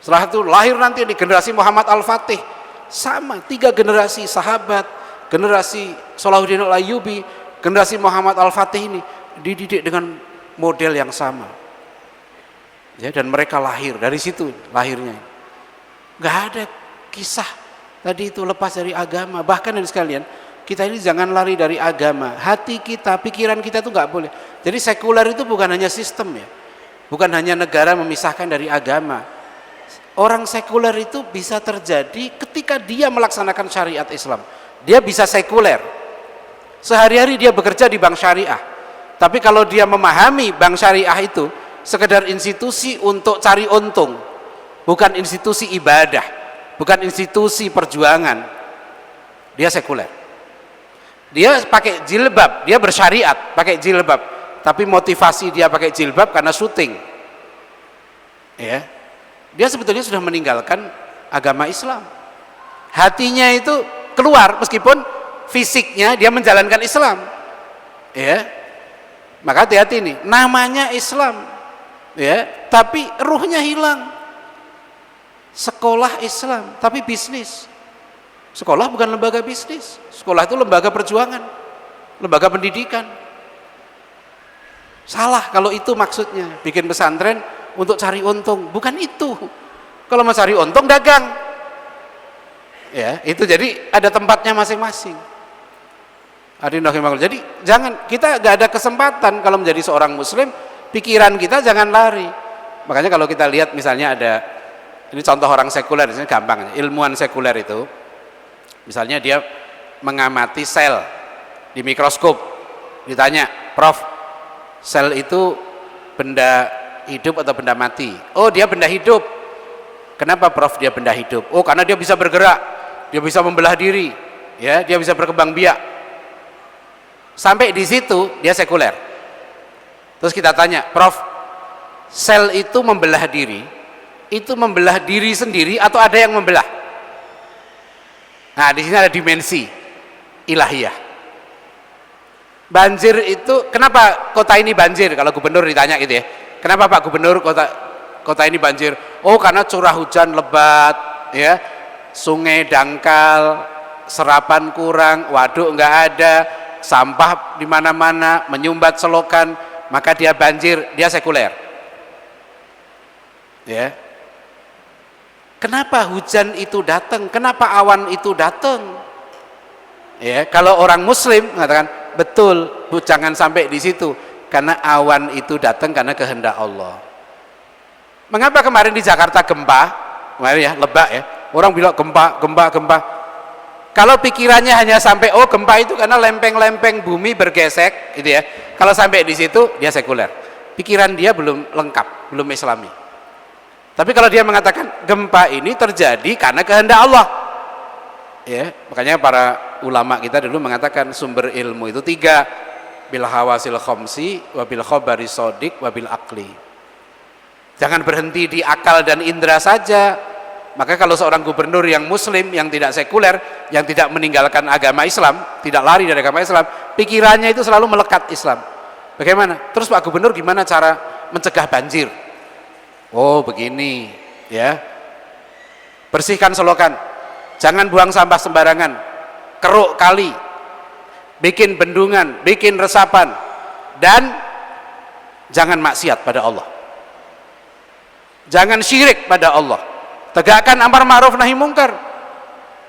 A: Setelah itu lahir nanti di generasi Muhammad Al-Fatih, sama 3 generasi sahabat, generasi Salahuddin Al-Ayyubi, generasi Muhammad Al-Fatih ini dididik dengan model yang sama. Ya, dan mereka lahir dari situ lahirnya. Nggak ada kisah tadi itu lepas dari agama. Bahkan dari sekalian, kita ini jangan lari dari agama. Hati kita, pikiran kita itu nggak boleh. Jadi sekuler itu bukan hanya sistem ya, bukan hanya negara memisahkan dari agama. Orang sekuler itu bisa terjadi ketika dia melaksanakan syariat Islam. Dia bisa sekuler. Sehari-hari dia bekerja di bank syariah. Tapi kalau dia memahami bank syariah itu sekedar institusi untuk cari untung, bukan institusi ibadah, bukan institusi perjuangan, dia sekuler. Dia pakai jilbab, dia bersyariat, pakai jilbab, tapi motivasi dia pakai jilbab karena syuting. Ya. Dia sebetulnya sudah meninggalkan agama Islam. Hatinya itu keluar meskipun fisiknya dia menjalankan Islam. Ya. Maka hati-hati nih, namanya Islam. Ya, tapi ruhnya hilang. Sekolah Islam, tapi bisnis. Sekolah bukan lembaga bisnis. Sekolah itu lembaga perjuangan, lembaga pendidikan. Salah kalau itu maksudnya, bikin pesantren untuk cari untung, bukan itu. Kalau mau cari untung dagang. Ya, itu jadi ada tempatnya masing-masing. Jadi jangan, kita gak ada kesempatan kalau menjadi seorang muslim, pikiran kita jangan lari. Makanya kalau kita lihat misalnya ada, ini contoh orang sekuler, ini gampang, ilmuwan sekuler itu, misalnya dia mengamati sel di mikroskop, ditanya, Prof, sel itu benda hidup atau benda mati? Oh, dia benda hidup. Kenapa Prof dia benda hidup? Oh, karena dia bisa bergerak, dia bisa membelah diri, ya, dia bisa berkembang biak. Sampai di situ dia sekuler. Terus kita tanya, Prof, sel itu membelah diri, itu membelah diri sendiri atau ada yang membelah? Nah, di sini ada dimensi ilahiyah. Banjir itu, kenapa kota ini banjir? Kalau gubernur ditanya gitu ya, kenapa Pak Gubernur kota ini banjir? Oh, karena curah hujan lebat, ya, sungai dangkal, serapan kurang, waduk nggak ada, sampah di mana-mana, menyumbat selokan, maka dia banjir, dia sekuler. Ya. Kenapa hujan itu datang? Kenapa awan itu datang? Ya, kalau orang muslim mengatakan, betul, jangan sampai di situ, karena awan itu datang karena kehendak Allah. Mengapa kemarin di Jakarta gempa? Kemarin ya, lebak ya. Orang bilang gempa. Kalau pikirannya hanya sampai oh gempa itu karena lempeng-lempeng bumi bergesek gitu ya. Kalau sampai di situ dia sekuler. Pikiran dia belum lengkap, belum islami. Tapi kalau dia mengatakan gempa ini terjadi karena kehendak Allah. Ya, makanya para ulama kita dulu mengatakan sumber ilmu itu 3, bil hawasil khamsi wa bil khabari shadiq wa bil aqli. Jangan berhenti di akal dan indera saja. Maka kalau seorang gubernur yang muslim, yang tidak sekuler, yang tidak meninggalkan agama Islam, tidak lari dari agama Islam, pikirannya itu selalu melekat Islam. Bagaimana? Terus Pak Gubernur gimana cara mencegah banjir? Oh begini ya, bersihkan selokan, jangan buang sampah sembarangan, keruk kali, bikin bendungan, bikin resapan, dan jangan maksiat pada Allah, jangan syirik pada Allah, tegakkan amar ma'ruf nahi mungkar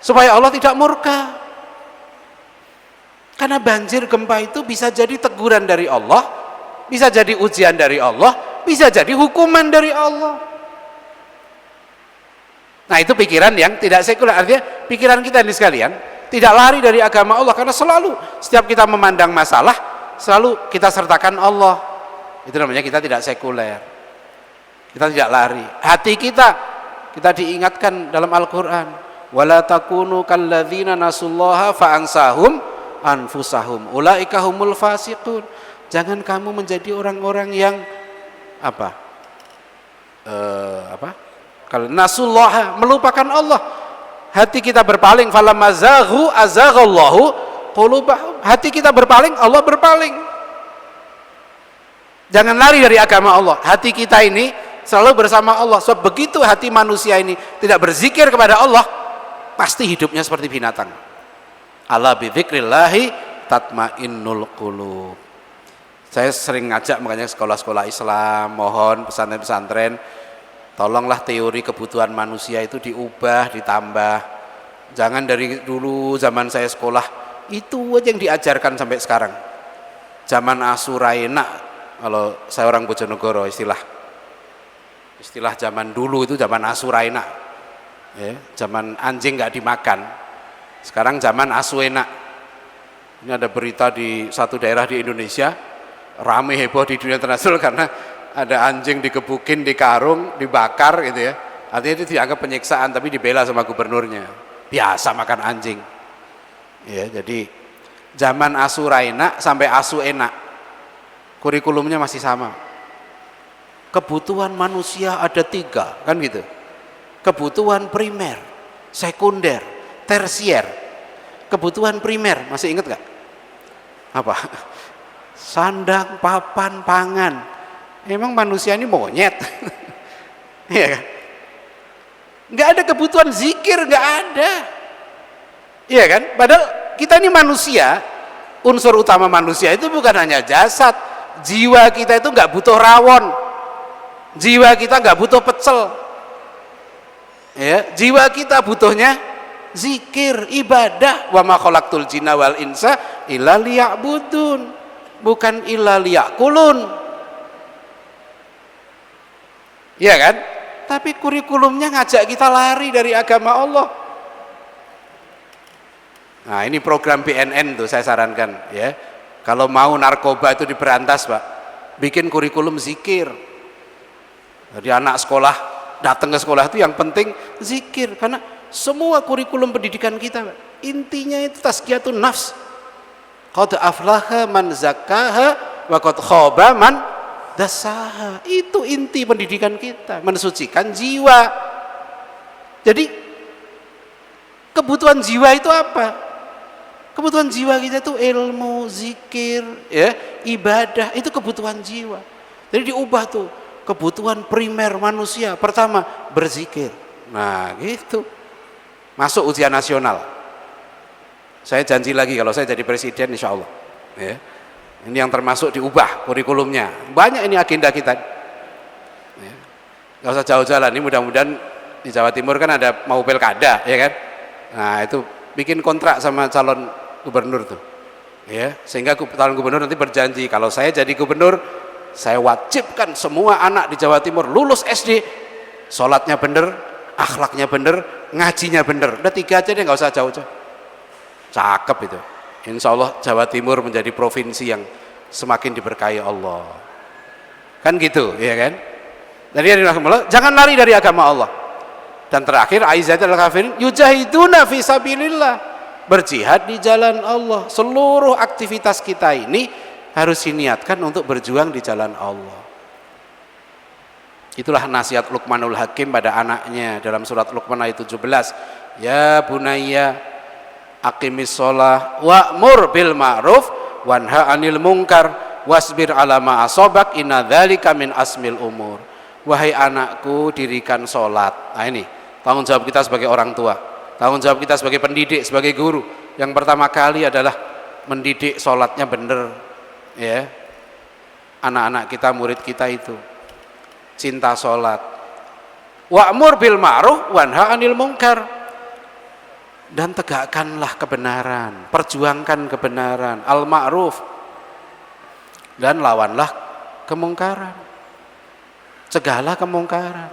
A: supaya Allah tidak murka. Karena banjir gempa itu bisa jadi teguran dari Allah, bisa jadi ujian dari Allah, bisa jadi hukuman dari Allah. Nah, itu pikiran yang tidak sekuler. Artinya pikiran kita ini sekalian tidak lari dari agama Allah, karena selalu setiap kita memandang masalah selalu kita sertakan Allah. itu namanya kita tidak sekuler. Kita tidak lari. Hati kita diingatkan dalam Al-Qur'an, wala takunu kalladzina nasullaha fa'ansahum anfusahum ulaika humul fasiqun. Jangan kamu menjadi orang-orang yang kalau nasullaha, melupakan Allah. Hati kita berpaling, falamma zaghu azaghallahu qulubahum. Hati kita berpaling, Allah berpaling. Jangan lari dari agama Allah. Hati kita ini selalu bersama Allah. Sebab begitu hati manusia ini tidak berzikir kepada Allah, pasti hidupnya seperti binatang. Ala bi dzikrillahi tatmainnul qulub. Saya sering ngajak makanya sekolah-sekolah Islam, mohon pesantren-pesantren, tolonglah teori kebutuhan manusia itu diubah, ditambah. Jangan dari dulu zaman saya sekolah itu aja yang diajarkan sampai sekarang. Zaman Asuraina, kalau saya orang Bojonegoro, istilah zaman dulu itu zaman Asuraina, ya, zaman anjing nggak dimakan. Sekarang zaman Asuena. Ini ada berita di satu daerah di Indonesia, rame heboh di dunia internasional karena ada anjing digebukin, dikarung, dibakar gitu ya. Artinya itu dianggap penyiksaan, tapi dibela sama gubernurnya. Biasa makan anjing. Ya, jadi zaman Asuraina sampai Asuena, kurikulumnya masih sama. Kebutuhan manusia ada 3, kan gitu. Kebutuhan primer, sekunder, tersier. Kebutuhan primer, masih ingat gak? Apa? Sandang, papan, pangan. Emang manusia ini monyet? Iya kan? Nggak ada kebutuhan zikir, nggak ada. Iya kan? Padahal kita ini manusia, unsur utama manusia itu bukan hanya jasad, jiwa kita itu nggak butuh rawon, jiwa kita nggak butuh pecel, ya, jiwa kita butuhnya zikir, ibadah. Wa ma khalaqtul jinna wal insa illa liya'budun, bukan illa liya'kulun. Iya kan? Tapi kurikulumnya ngajak kita lari dari agama Allah. Nah, ini program BNN tuh saya sarankan ya. Kalau mau narkoba itu diberantas, Pak, bikin kurikulum zikir. Jadi anak sekolah datang ke sekolah itu yang penting zikir, karena semua kurikulum pendidikan kita, Pak, intinya itu tazkiyatun nafs. Qad aflaha man zakkaha wa qad khaba man dassaha. Itu inti pendidikan kita, mensucikan jiwa. Jadi kebutuhan jiwa itu apa? Kebutuhan jiwa kita itu ilmu, zikir, ya, ibadah, itu kebutuhan jiwa. Jadi diubah tuh, kebutuhan primer manusia pertama berzikir. Nah, gitu. Masuk ujian nasional. Saya janji lagi kalau saya jadi presiden, insya Allah. Ya. Ini yang termasuk diubah kurikulumnya. Banyak ini agenda kita. Ya. Gak usah jauh-jauh, ini mudah-mudahan di Jawa Timur kan ada mau pilkada, ya kan? Nah, itu bikin kontrak sama calon gubernur tuh, ya, sehingga calon gubernur nanti berjanji, kalau saya jadi gubernur, saya wajibkan semua anak di Jawa Timur lulus SD, sholatnya bener, akhlaknya bener, ngajinya bener. Udah 3 aja deh, nggak usah jauh-jauh. Cakep itu. Insya Allah Jawa Timur menjadi provinsi yang semakin diberkahi Allah. Kan gitu, ya kan? Jadi jangan lari dari agama Allah. Dan terakhir, aizatul kafirin yujahiduna fi sabilillah, berjihad di jalan Allah. Seluruh aktivitas kita ini harus diniatkan untuk berjuang di jalan Allah. Itulah nasihat Luqmanul Hakim pada anaknya dalam surat Luqman ayat 17. Ya bunayya aqimis sholah wa'mur bil ma'ruf wanha 'anil munkar wasbir 'ala ma asabak inna dzalika min asmil umur. Wahai anakku, dirikan sholat. Nah, ini tanggung jawab kita sebagai orang tua, tanggung jawab kita sebagai pendidik, sebagai guru. Yang pertama kali adalah mendidik sholatnya benar, ya. Anak-anak kita, murid kita itu cinta sholat. Wa'mur bil ma'ruf wanha 'anil munkar, dan tegakkanlah kebenaran, perjuangkan kebenaran, al ma'ruf, dan lawanlah kemungkaran, cegahlah kemungkaran.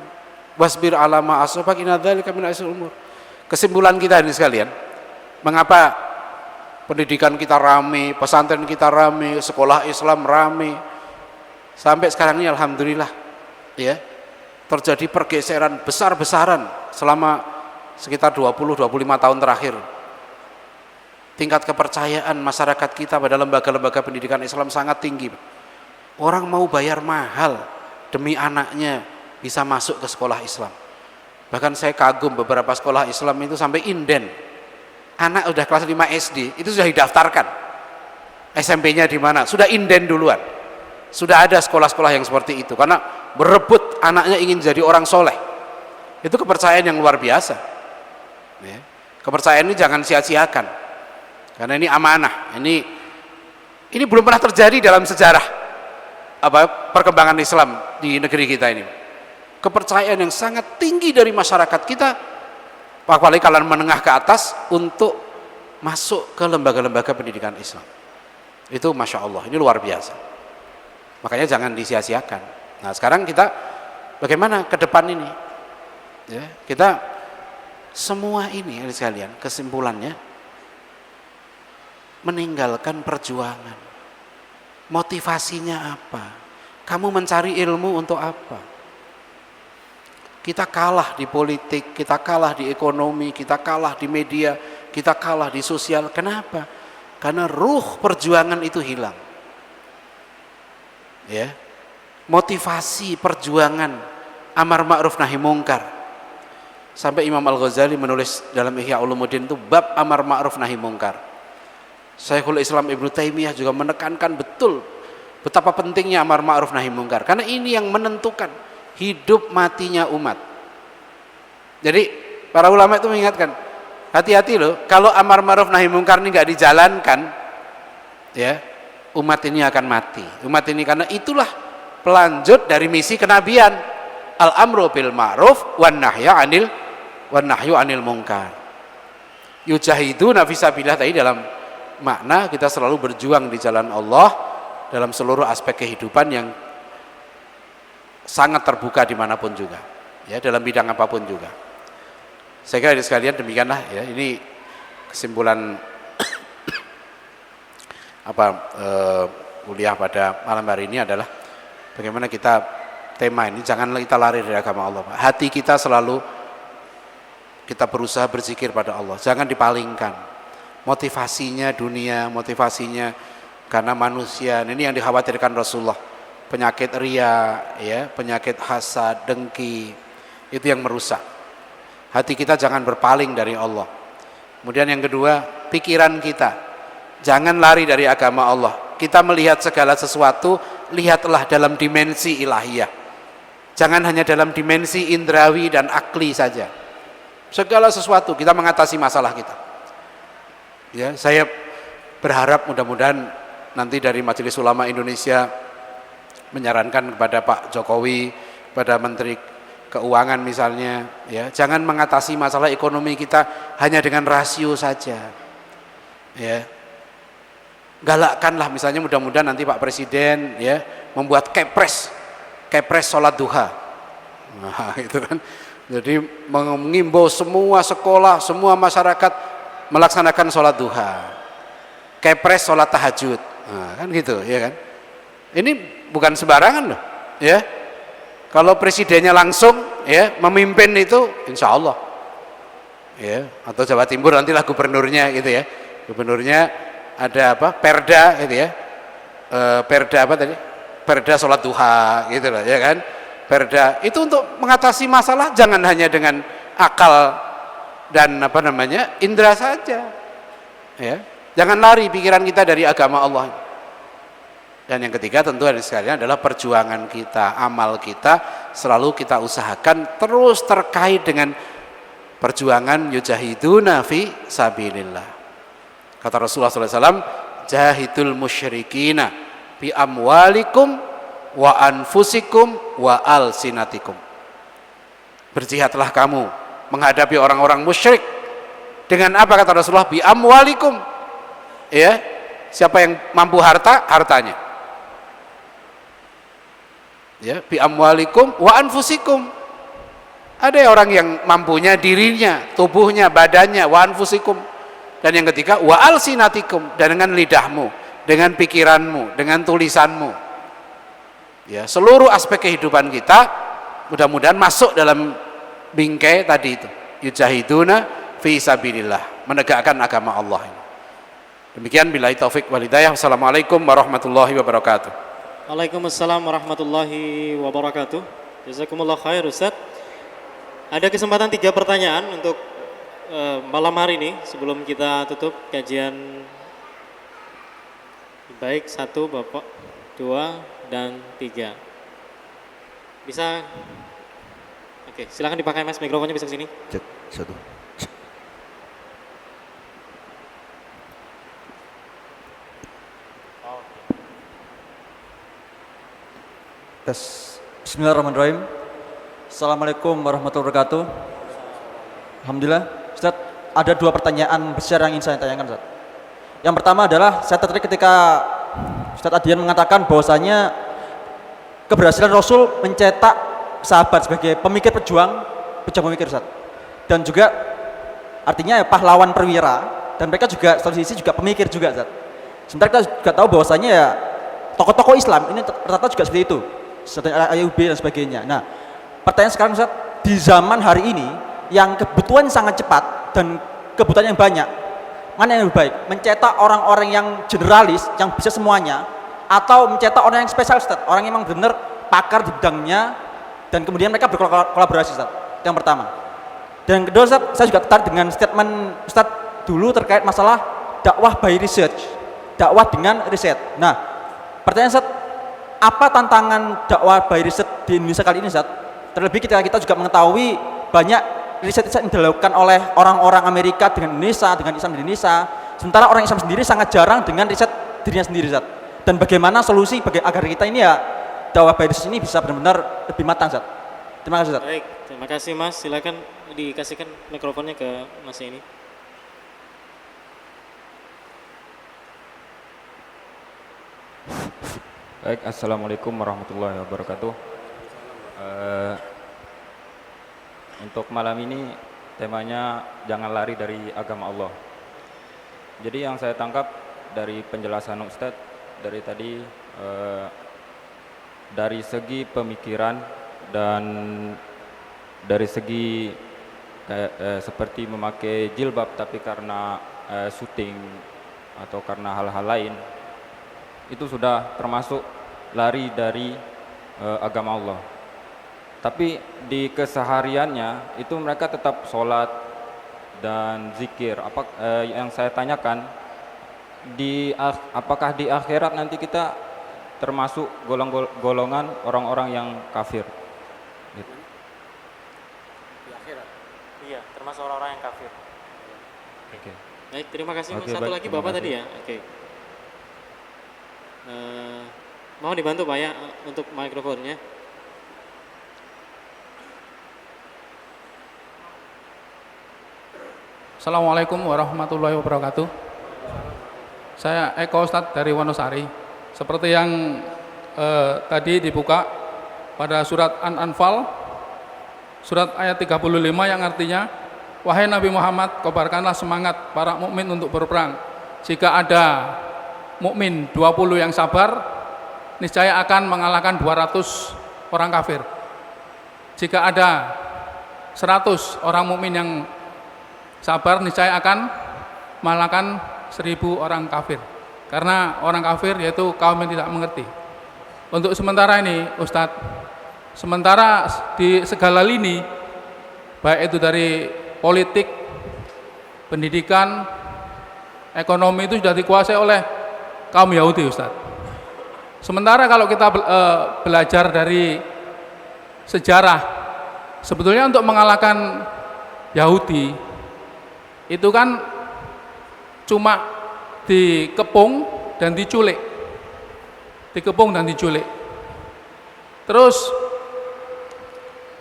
A: Wasbir 'ala ma asabak inna dzalika min asmil umur. Kesimpulan kita ini sekalian, mengapa pendidikan kita rame, pesantren kita rame, sekolah Islam rame, Sampai sekarang ini alhamdulillah ya, terjadi pergeseran besar-besaran selama sekitar 20-25 tahun terakhir. Tingkat kepercayaan masyarakat kita pada lembaga-lembaga pendidikan Islam sangat tinggi. Orang mau bayar mahal demi anaknya bisa masuk ke sekolah Islam. Bahkan saya kagum beberapa sekolah Islam itu sampai inden. Anak udah kelas 5 SD itu sudah didaftarkan. SMP-nya di mana? Sudah inden duluan. Sudah ada sekolah-sekolah yang seperti itu karena berebut anaknya ingin jadi orang soleh. Itu kepercayaan yang luar biasa ya. Kepercayaan ini jangan sia-siakan karena ini amanah. Ini belum pernah terjadi dalam sejarah perkembangan Islam di negeri kita ini. Kepercayaan yang sangat tinggi dari masyarakat kita, apalagi kalangan menengah ke atas, untuk masuk ke lembaga-lembaga pendidikan Islam. Itu Masya Allah, ini luar biasa. Makanya jangan disia-siakan. Nah sekarang kita bagaimana ke depan ini ya, kita semua ini sekalian kesimpulannya meninggalkan perjuangan. Motivasinya apa? Kamu mencari ilmu untuk apa? Kita kalah di politik, kita kalah di ekonomi, kita kalah di media, kita kalah di sosial. Kenapa? Karena ruh perjuangan itu hilang ya. Motivasi perjuangan amar ma'ruf nahi mungkar, sampai Imam Al-Ghazali menulis dalam Ihya Ulumuddin itu bab amar ma'ruf nahi mungkar. Syekhul Islam Ibnu Taimiyah juga menekankan betul betapa pentingnya amar ma'ruf nahi mungkar, karena ini yang menentukan hidup matinya umat. Jadi para ulama itu mengingatkan, hati-hati loh kalau amar ma'ruf nahi mungkar ini nggak dijalankan ya, umat ini akan mati. Umat ini, karena itulah pelanjut dari misi kenabian, al-amru bil ma'ruf wan nahyu anil munkar. Yujahiduna fisabilillah tadi dalam makna kita selalu berjuang di jalan Allah dalam seluruh aspek kehidupan yang sangat terbuka dimanapun juga ya, dalam bidang apapun juga. Saya kira sekalian demikianlah ya, ini kesimpulan kuliah pada malam hari ini adalah bagaimana kita, tema ini jangan kita lari dari agama Allah. Hati kita selalu kita berusaha berzikir pada Allah, jangan dipalingkan. Motivasinya dunia, motivasinya karena manusia, ini yang dikhawatirkan Rasulullah. Penyakit ria ya, penyakit hasad, dengki, itu yang merusak. Hati kita jangan berpaling dari Allah. Kemudian yang kedua, pikiran kita jangan lari dari agama Allah. Kita melihat segala sesuatu, lihatlah dalam dimensi ilahiyah. Jangan hanya dalam dimensi indrawi dan akli saja. Segala sesuatu kita mengatasi masalah kita. Ya, saya berharap mudah-mudahan nanti dari Majelis Ulama Indonesia menyarankan kepada Pak Jokowi, pada Menteri Keuangan misalnya, ya, jangan mengatasi masalah ekonomi kita hanya dengan rasio saja. Ya. Galakkanlah misalnya, mudah-mudahan nanti Pak Presiden ya membuat kepres sholat duha. Nah, itu kan. Jadi mengimbau semua sekolah, semua masyarakat melaksanakan sholat duha. Kepres sholat tahajud. Nah, kan gitu, ya kan? Ini bukan sembarangan loh, ya. Kalau presidennya langsung ya memimpin itu, insya Allah, ya. Atau Jawa Timur nantilah gubernurnya gitu ya. Gubernurnya ada apa? Perda gitu ya. Perda apa tadi? Perda sholat duha gitu loh, ya kan? Perda itu untuk mengatasi masalah, jangan hanya dengan akal dan indera saja, ya. Jangan lari pikiran kita dari agama Allah. Dan yang ketiga tentu ada sekalian adalah perjuangan kita, amal kita selalu kita usahakan terus terkait dengan perjuangan yujahiduna fi sabilillah. Kata Rasulullah SAW, jahidul musyrikina bi amwalikum wa anfusikum wa alsinatikum. Berjihadlah kamu menghadapi orang-orang musyrik dengan apa kata Rasulullah? Bi amwalikum. Ya, siapa yang mampu hartanya. Ya, bi amwalikum wa anfusikum. Ada orang yang mampunya dirinya, tubuhnya, badannya, wa anfusikum. Dan yang ketiga wa alsinatikum, dan dengan lidahmu, dengan pikiranmu, dengan tulisanmu. Ya, seluruh aspek kehidupan kita mudah-mudahan masuk dalam bingkai tadi itu. Yujahiduna fi sabilillah, menegakkan agama Allah ini. Demikian, billahi taufik wal hidayah. Wassalamualaikum warahmatullahi wabarakatuh.
B: Waalaikumsalam warahmatullahi wabarakatuh. Jazakumullah khair Ustaz. Ada kesempatan 3 pertanyaan untuk malam hari ini sebelum kita tutup kajian. Baik, 1 Bapak, 2 dan 3. Bisa? Oke, silakan dipakai Mas, mikrofonnya bisa ke sini.
C: Cek, 1. Tes. Bismillahirrahmanirrahim. Assalamualaikum warahmatullahi wabarakatuh. Alhamdulillah, Ustaz, ada 2 pertanyaan besar yang ingin saya tanyakan, Ustaz. Yang pertama adalah saya tertarik ketika Ustaz Adian mengatakan bahwasanya keberhasilan Rasul mencetak sahabat sebagai pemikir pejuang pemikir, Ustaz. Dan juga artinya pahlawan perwira, dan mereka juga satu sisi juga pemikir juga, Ustaz. Sementara kita juga tahu bahwasanya ya tokoh-tokoh Islam ini rata-rata juga seperti itu, seperti Ayyubi dan sebagainya. Nah, pertanyaan sekarang, Ustaz, di zaman hari ini yang kebutuhan sangat cepat dan kebutuhan yang banyak, mana yang lebih baik? Mencetak orang-orang yang generalis, yang bisa semuanya, atau mencetak orang yang spesial, Ustaz? Orang yang memang benar pakar di bidangnya, dan kemudian mereka berkolaborasi, Ustaz. Itu yang pertama. Dan yang kedua, Ustaz, saya juga tertarik dengan statement Ustaz dulu terkait masalah dakwah by research, dakwah dengan riset. Nah, pertanyaan, Ustaz, apa tantangan dakwah by research di Indonesia kali ini, Ustaz? Terlebih ketika kita juga mengetahui banyak riset-riset yang dilakukan oleh orang-orang Amerika dengan Indonesia, dengan Islam di Indonesia, sementara orang Islam sendiri sangat jarang dengan riset dirinya sendiri, Ustaz. Dan bagaimana solusi agar kita ini ya dakwah by research ini bisa benar-benar lebih matang, Ustaz. Terima kasih, Ustaz.
B: Baik, terima kasih Mas. Silakan dikasihkan mikrofonnya ke Mas ini.
D: Baik, assalamualaikum warahmatullahi wabarakatuh. Untuk malam ini temanya jangan lari dari agama Allah. Jadi yang saya tangkap dari penjelasan Ustadz dari tadi, dari segi pemikiran dan dari segi seperti memakai jilbab tapi karena syuting atau karena hal-hal lain, itu sudah termasuk lari dari agama Allah. Tapi di kesehariannya itu mereka tetap sholat dan zikir. Yang saya tanyakan, apakah di akhirat nanti kita termasuk golongan orang-orang yang kafir? Gitu.
B: Di akhirat? Iya, termasuk orang-orang yang kafir.
D: Oke.
B: Baik, terima kasih.
D: Oke,
B: Satu
D: baik,
B: lagi
D: terima
B: Bapak
D: kasih.
B: tadi ya. Oke. Mau dibantu Pak ya untuk mikrofonnya.
E: Assalamualaikum warahmatullahi wabarakatuh. Saya Eko Ustadz dari Wonosari. Seperti yang tadi dibuka pada surat An-Anfal, surat ayat 35 yang artinya, wahai Nabi Muhammad, kobarkanlah semangat para mukmin untuk berperang. Jika ada mukmin 20 yang sabar, niscaya akan mengalahkan 200 orang kafir. Jika ada 100 orang mukmin yang sabar, niscaya akan mengalahkan 1000 orang kafir. Karena orang kafir yaitu kaum yang tidak mengerti. Untuk sementara ini Ustadz, sementara di segala lini, baik itu dari politik, pendidikan, ekonomi, itu sudah dikuasai oleh kaum Yahudi, Ustadz. Sementara kalau kita belajar dari sejarah, sebetulnya untuk mengalahkan Yahudi itu kan cuma dikepung dan diculik, dikepung dan diculik. Terus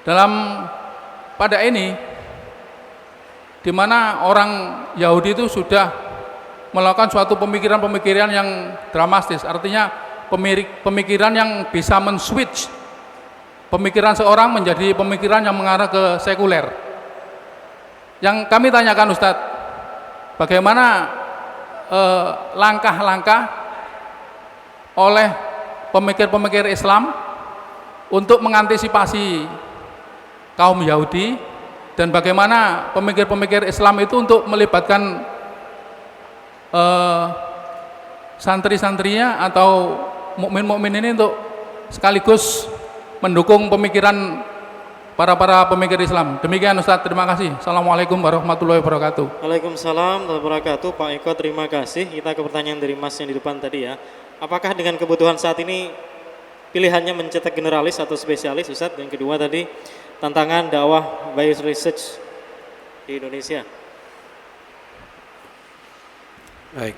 E: dalam pada ini, di mana orang Yahudi itu sudah melakukan suatu pemikiran-pemikiran yang dramatis, artinya pemikiran yang bisa men-switch pemikiran seorang menjadi pemikiran yang mengarah ke sekuler. Yang kami tanyakan Ustadz, bagaimana langkah-langkah oleh pemikir-pemikir Islam untuk mengantisipasi kaum Yahudi dan bagaimana pemikir-pemikir Islam itu untuk melibatkan santri-santrinya atau mukmin-mukmin ini untuk sekaligus mendukung pemikiran para pemikir Islam. Demikian Ustadz, terima kasih. Assalamualaikum warahmatullahi wabarakatuh.
B: Waalaikumsalam warahmatullahi wabarakatuh. Pak Eko, terima kasih. Kita ke pertanyaan dari Mas yang di depan tadi ya. Apakah dengan kebutuhan saat ini pilihannya mencetak generalis atau spesialis, Ustadz? Dan kedua tadi, tantangan dakwah bioresearch di Indonesia.
A: Baik.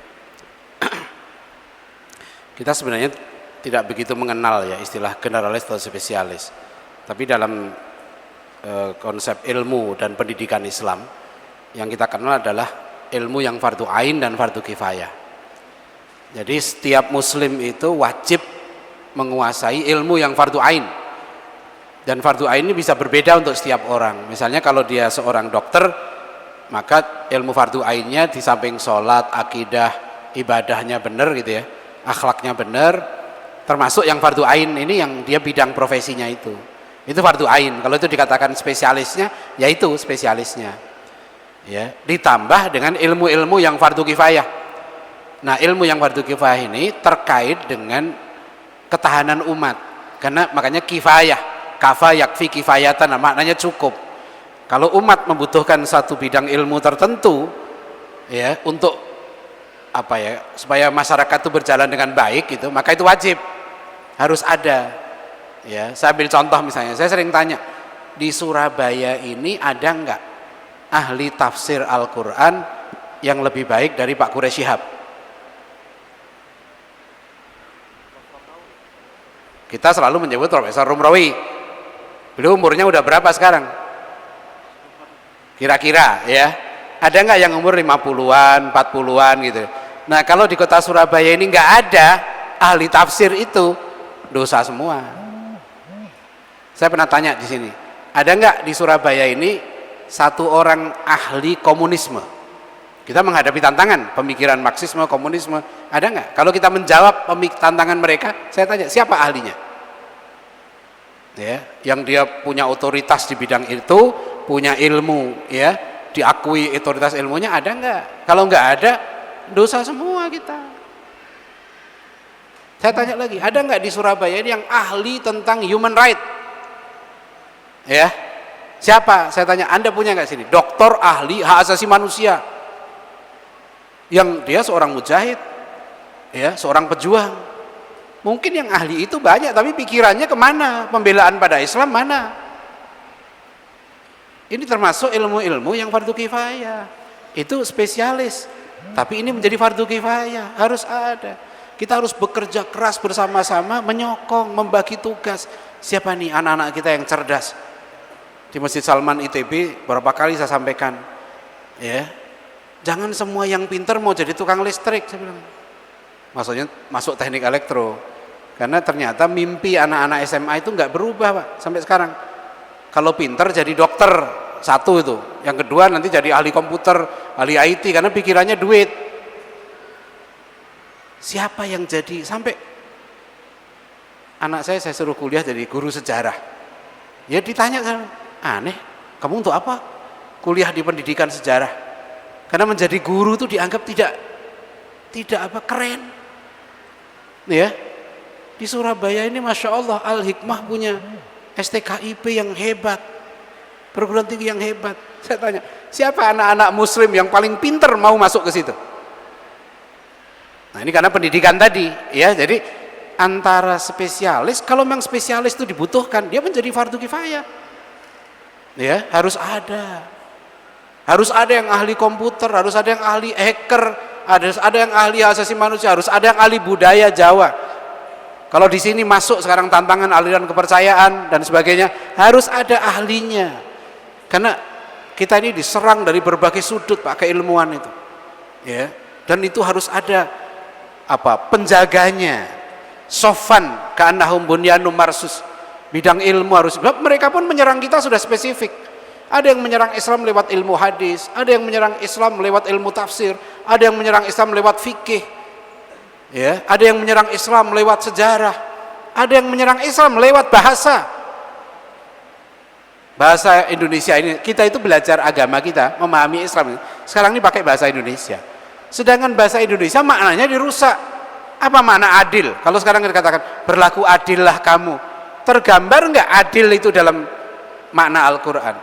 A: Kita sebenarnya tidak begitu mengenal ya istilah generalis atau spesialis. Tapi dalam konsep ilmu dan pendidikan Islam yang kita kenal adalah ilmu yang fardu ain dan fardu kifayah. Jadi setiap muslim itu wajib menguasai ilmu yang fardu ain. Dan fardu ain ini bisa berbeda untuk setiap orang. Misalnya kalau dia seorang dokter, maka ilmu fardu ainnya di samping sholat, akidah, ibadahnya benar gitu ya, akhlaknya benar, termasuk yang fardu ain ini yang dia bidang profesinya itu fardu ain. Kalau itu dikatakan spesialisnya, ya itu spesialisnya ya, ditambah dengan ilmu-ilmu yang fardu kifayah. Nah, ilmu yang fardu kifayah ini terkait dengan ketahanan umat, karena makanya kifayah, kafa yakfi kifayatan, maknanya cukup. Kalau umat membutuhkan satu bidang ilmu tertentu ya, untuk apa ya, supaya masyarakat itu berjalan dengan baik gitu, maka itu wajib harus ada. Ya, saya ambil contoh misalnya, saya sering tanya, di Surabaya ini ada enggak ahli tafsir Al-Quran yang lebih baik dari Pak Quraish Shihab? Kita selalu menyebut Profesor Rumrawi. Beliau umurnya udah berapa sekarang? Kira-kira ya, ada enggak yang umur 50-an, 40-an gitu? Nah, kalau di kota Surabaya ini enggak ada ahli tafsir itu, dosa semua. Saya pernah tanya di sini, ada nggak di Surabaya ini satu orang ahli komunisme? Kita menghadapi tantangan pemikiran Marxisme, komunisme, ada nggak? Kalau kita menjawab tantangan mereka, saya tanya siapa ahlinya? Ya, yang dia punya otoritas di bidang itu, punya ilmu, ya, diakui otoritas ilmunya, ada nggak? Kalau nggak ada, dosa semua kita. Saya tanya lagi, ada nggak di Surabaya ini yang ahli tentang human right? Ya, siapa? Saya tanya, Anda punya nggak sini? Doktor ahli hak asasi manusia, yang dia seorang mujahid, ya, seorang pejuang. Mungkin yang ahli itu banyak, tapi pikirannya kemana? Pembelaan pada Islam mana? Ini termasuk ilmu-ilmu yang fardu kifayah. Itu spesialis, tapi ini menjadi fardu kifayah, harus ada. Kita harus bekerja keras bersama-sama, menyokong, membagi tugas. Siapa nih anak-anak kita yang cerdas? Di Masjid Salman ITB berapa kali saya sampaikan, ya, jangan semua yang pintar mau jadi tukang listrik, saya bilang. Maksudnya masuk teknik elektro, karena ternyata mimpi anak-anak SMA itu nggak berubah, Pak, sampai sekarang. Kalau pintar jadi dokter, satu itu, yang kedua nanti jadi ahli komputer, ahli IT, karena pikirannya duit. Siapa yang jadi, sampai anak saya suruh kuliah jadi guru sejarah, ya ditanya, aneh, kamu untuk apa kuliah di pendidikan sejarah? Karena menjadi guru itu dianggap tidak apa, keren. Ya, di Surabaya ini Masya Allah, Al-Hikmah punya STKIP yang hebat, perguruan tinggi yang hebat. Saya tanya, siapa anak-anak muslim yang paling pinter mau masuk ke situ? Nah, ini karena pendidikan tadi, ya. Jadi antara spesialis, kalau memang spesialis itu dibutuhkan, dia menjadi fardu kifayah. Ya, harus ada yang ahli komputer, harus ada yang ahli hacker, ada yang ahli asasi manusia, harus ada yang ahli budaya Jawa. Kalau di sini masuk sekarang tantangan aliran kepercayaan dan sebagainya, harus ada ahlinya, karena kita ini diserang dari berbagai sudut, Pak, keilmuan itu, ya, dan itu harus ada penjaganya, sofan ka'annahum bunyanun marsus. Bidang ilmu harus, mereka pun menyerang kita sudah spesifik. Ada yang menyerang Islam lewat ilmu hadis, ada yang menyerang Islam lewat ilmu tafsir, ada yang menyerang Islam lewat fikih, ya, ada yang menyerang Islam lewat sejarah. ada yang menyerang Islam lewat bahasa Indonesia ini. Kita itu belajar agama kita, memahami Islam sekarang ini pakai bahasa Indonesia, sedangkan bahasa Indonesia maknanya dirusak. Apa makna adil? Kalau sekarang kita katakan berlaku adillah kamu, tergambar nggak adil itu dalam makna Al-Quran?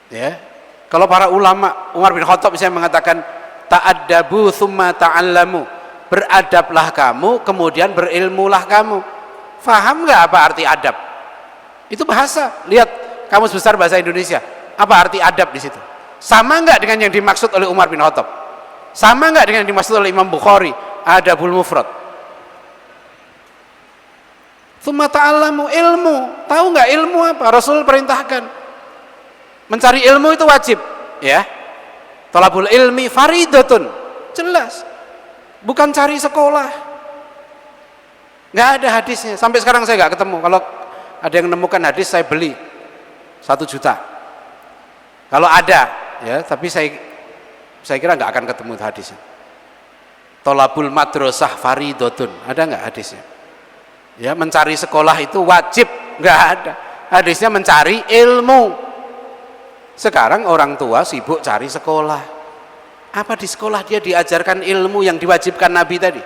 A: Ya, kalau para ulama, Umar bin Khattab misalnya mengatakan ta'addabu thumma ta'allamu, beradablah kamu kemudian berilmulah kamu. Faham nggak apa arti adab? Itu bahasa. Lihat kamus besar bahasa Indonesia, apa arti adab di situ? Sama nggak dengan yang dimaksud oleh Umar bin Khattab? Sama nggak dengan yang dimaksud oleh Imam Bukhari, Adabul Mufrad? Tsumma ta'allamu, ilmu. Tahu nggak ilmu apa? Rasul perintahkan mencari ilmu itu wajib, ya. Thalabul ilmi faridatun, jelas. Bukan cari sekolah. Nggak ada hadisnya. Sampai sekarang saya nggak ketemu. Kalau ada yang menemukan hadis, saya beli 1 juta. Kalau ada, ya. Tapi saya kira nggak akan ketemu hadisnya. Thalabul madrasah faridatun, ada nggak hadisnya? Ya, mencari sekolah itu wajib, nggak ada. Hadisnya mencari ilmu. Sekarang orang tua sibuk cari sekolah. Apa di sekolah dia diajarkan ilmu yang diwajibkan Nabi tadi?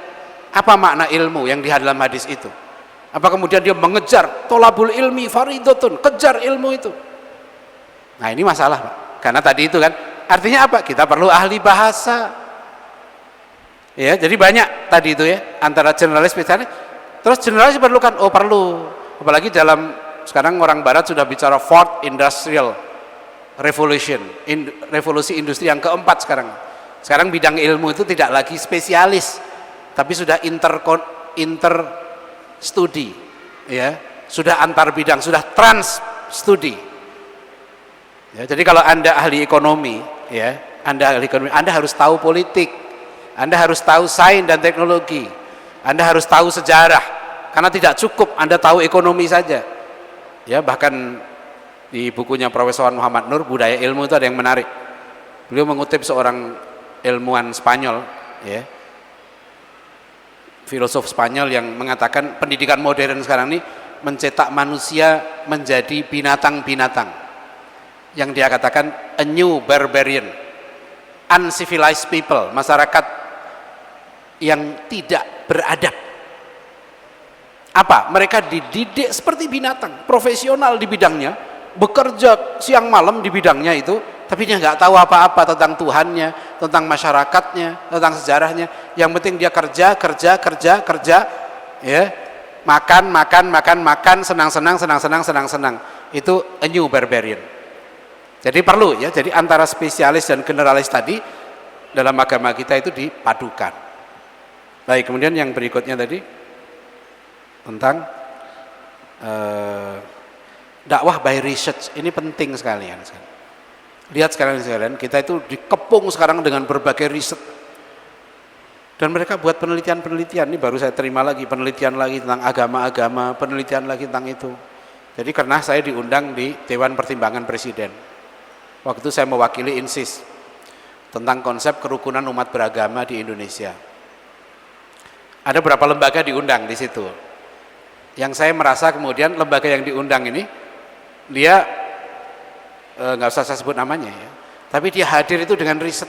A: Apa makna ilmu yang di dalam hadis itu? Apa kemudian dia mengejar thalabul ilmi faridatun, kejar ilmu itu? Nah, ini masalah, Pak. Karena tadi itu kan artinya apa? Kita perlu ahli bahasa. Ya, jadi banyak tadi itu ya, antara generalis spesialis. Terus generalis diperlukan, oh perlu. Apalagi dalam sekarang orang barat sudah bicara Fourth Industrial Revolution, revolusi industri yang keempat sekarang. Sekarang bidang ilmu itu tidak lagi spesialis, tapi sudah inter studi, ya, sudah antar bidang, sudah trans studi. Ya, jadi kalau Anda ahli ekonomi, ya, Anda ahli ekonomi, Anda harus tahu politik, Anda harus tahu sains dan teknologi, Anda harus tahu sejarah, karena tidak cukup Anda tahu ekonomi saja. Ya, bahkan di bukunya Profesor Muhammad Nur, Budaya Ilmu, itu ada yang menarik. Beliau mengutip seorang ilmuwan Spanyol, ya, filosof Spanyol yang mengatakan pendidikan modern sekarang ini mencetak manusia menjadi binatang-binatang. Yang dia katakan a new barbarian, uncivilized people, masyarakat yang tidak beradab. Apa? Mereka dididik seperti binatang, profesional di bidangnya, bekerja siang malam di bidangnya itu, tapi dia nggak tahu apa-apa tentang Tuhannya, tentang masyarakatnya, tentang sejarahnya. Yang penting dia kerja, ya, makan, senang-senang. Itu a new barbarian. Jadi perlu, ya, jadi antara spesialis dan generalis tadi dalam agama kita itu dipadukan. Baik, kemudian yang berikutnya tadi tentang dakwah by research, ini penting sekali ya. Lihat sekalian, kita itu dikepung sekarang dengan berbagai riset, dan mereka buat penelitian. Ini baru saya terima lagi penelitian lagi tentang agama-agama, penelitian lagi tentang itu. Jadi karena saya diundang di Dewan Pertimbangan Presiden, waktu itu saya mewakili INSIS tentang konsep kerukunan umat beragama di Indonesia. Ada beberapa lembaga diundang di situ. Yang saya merasa kemudian lembaga yang diundang ini, dia nggak usah saya sebut namanya ya, tapi dia hadir itu dengan riset.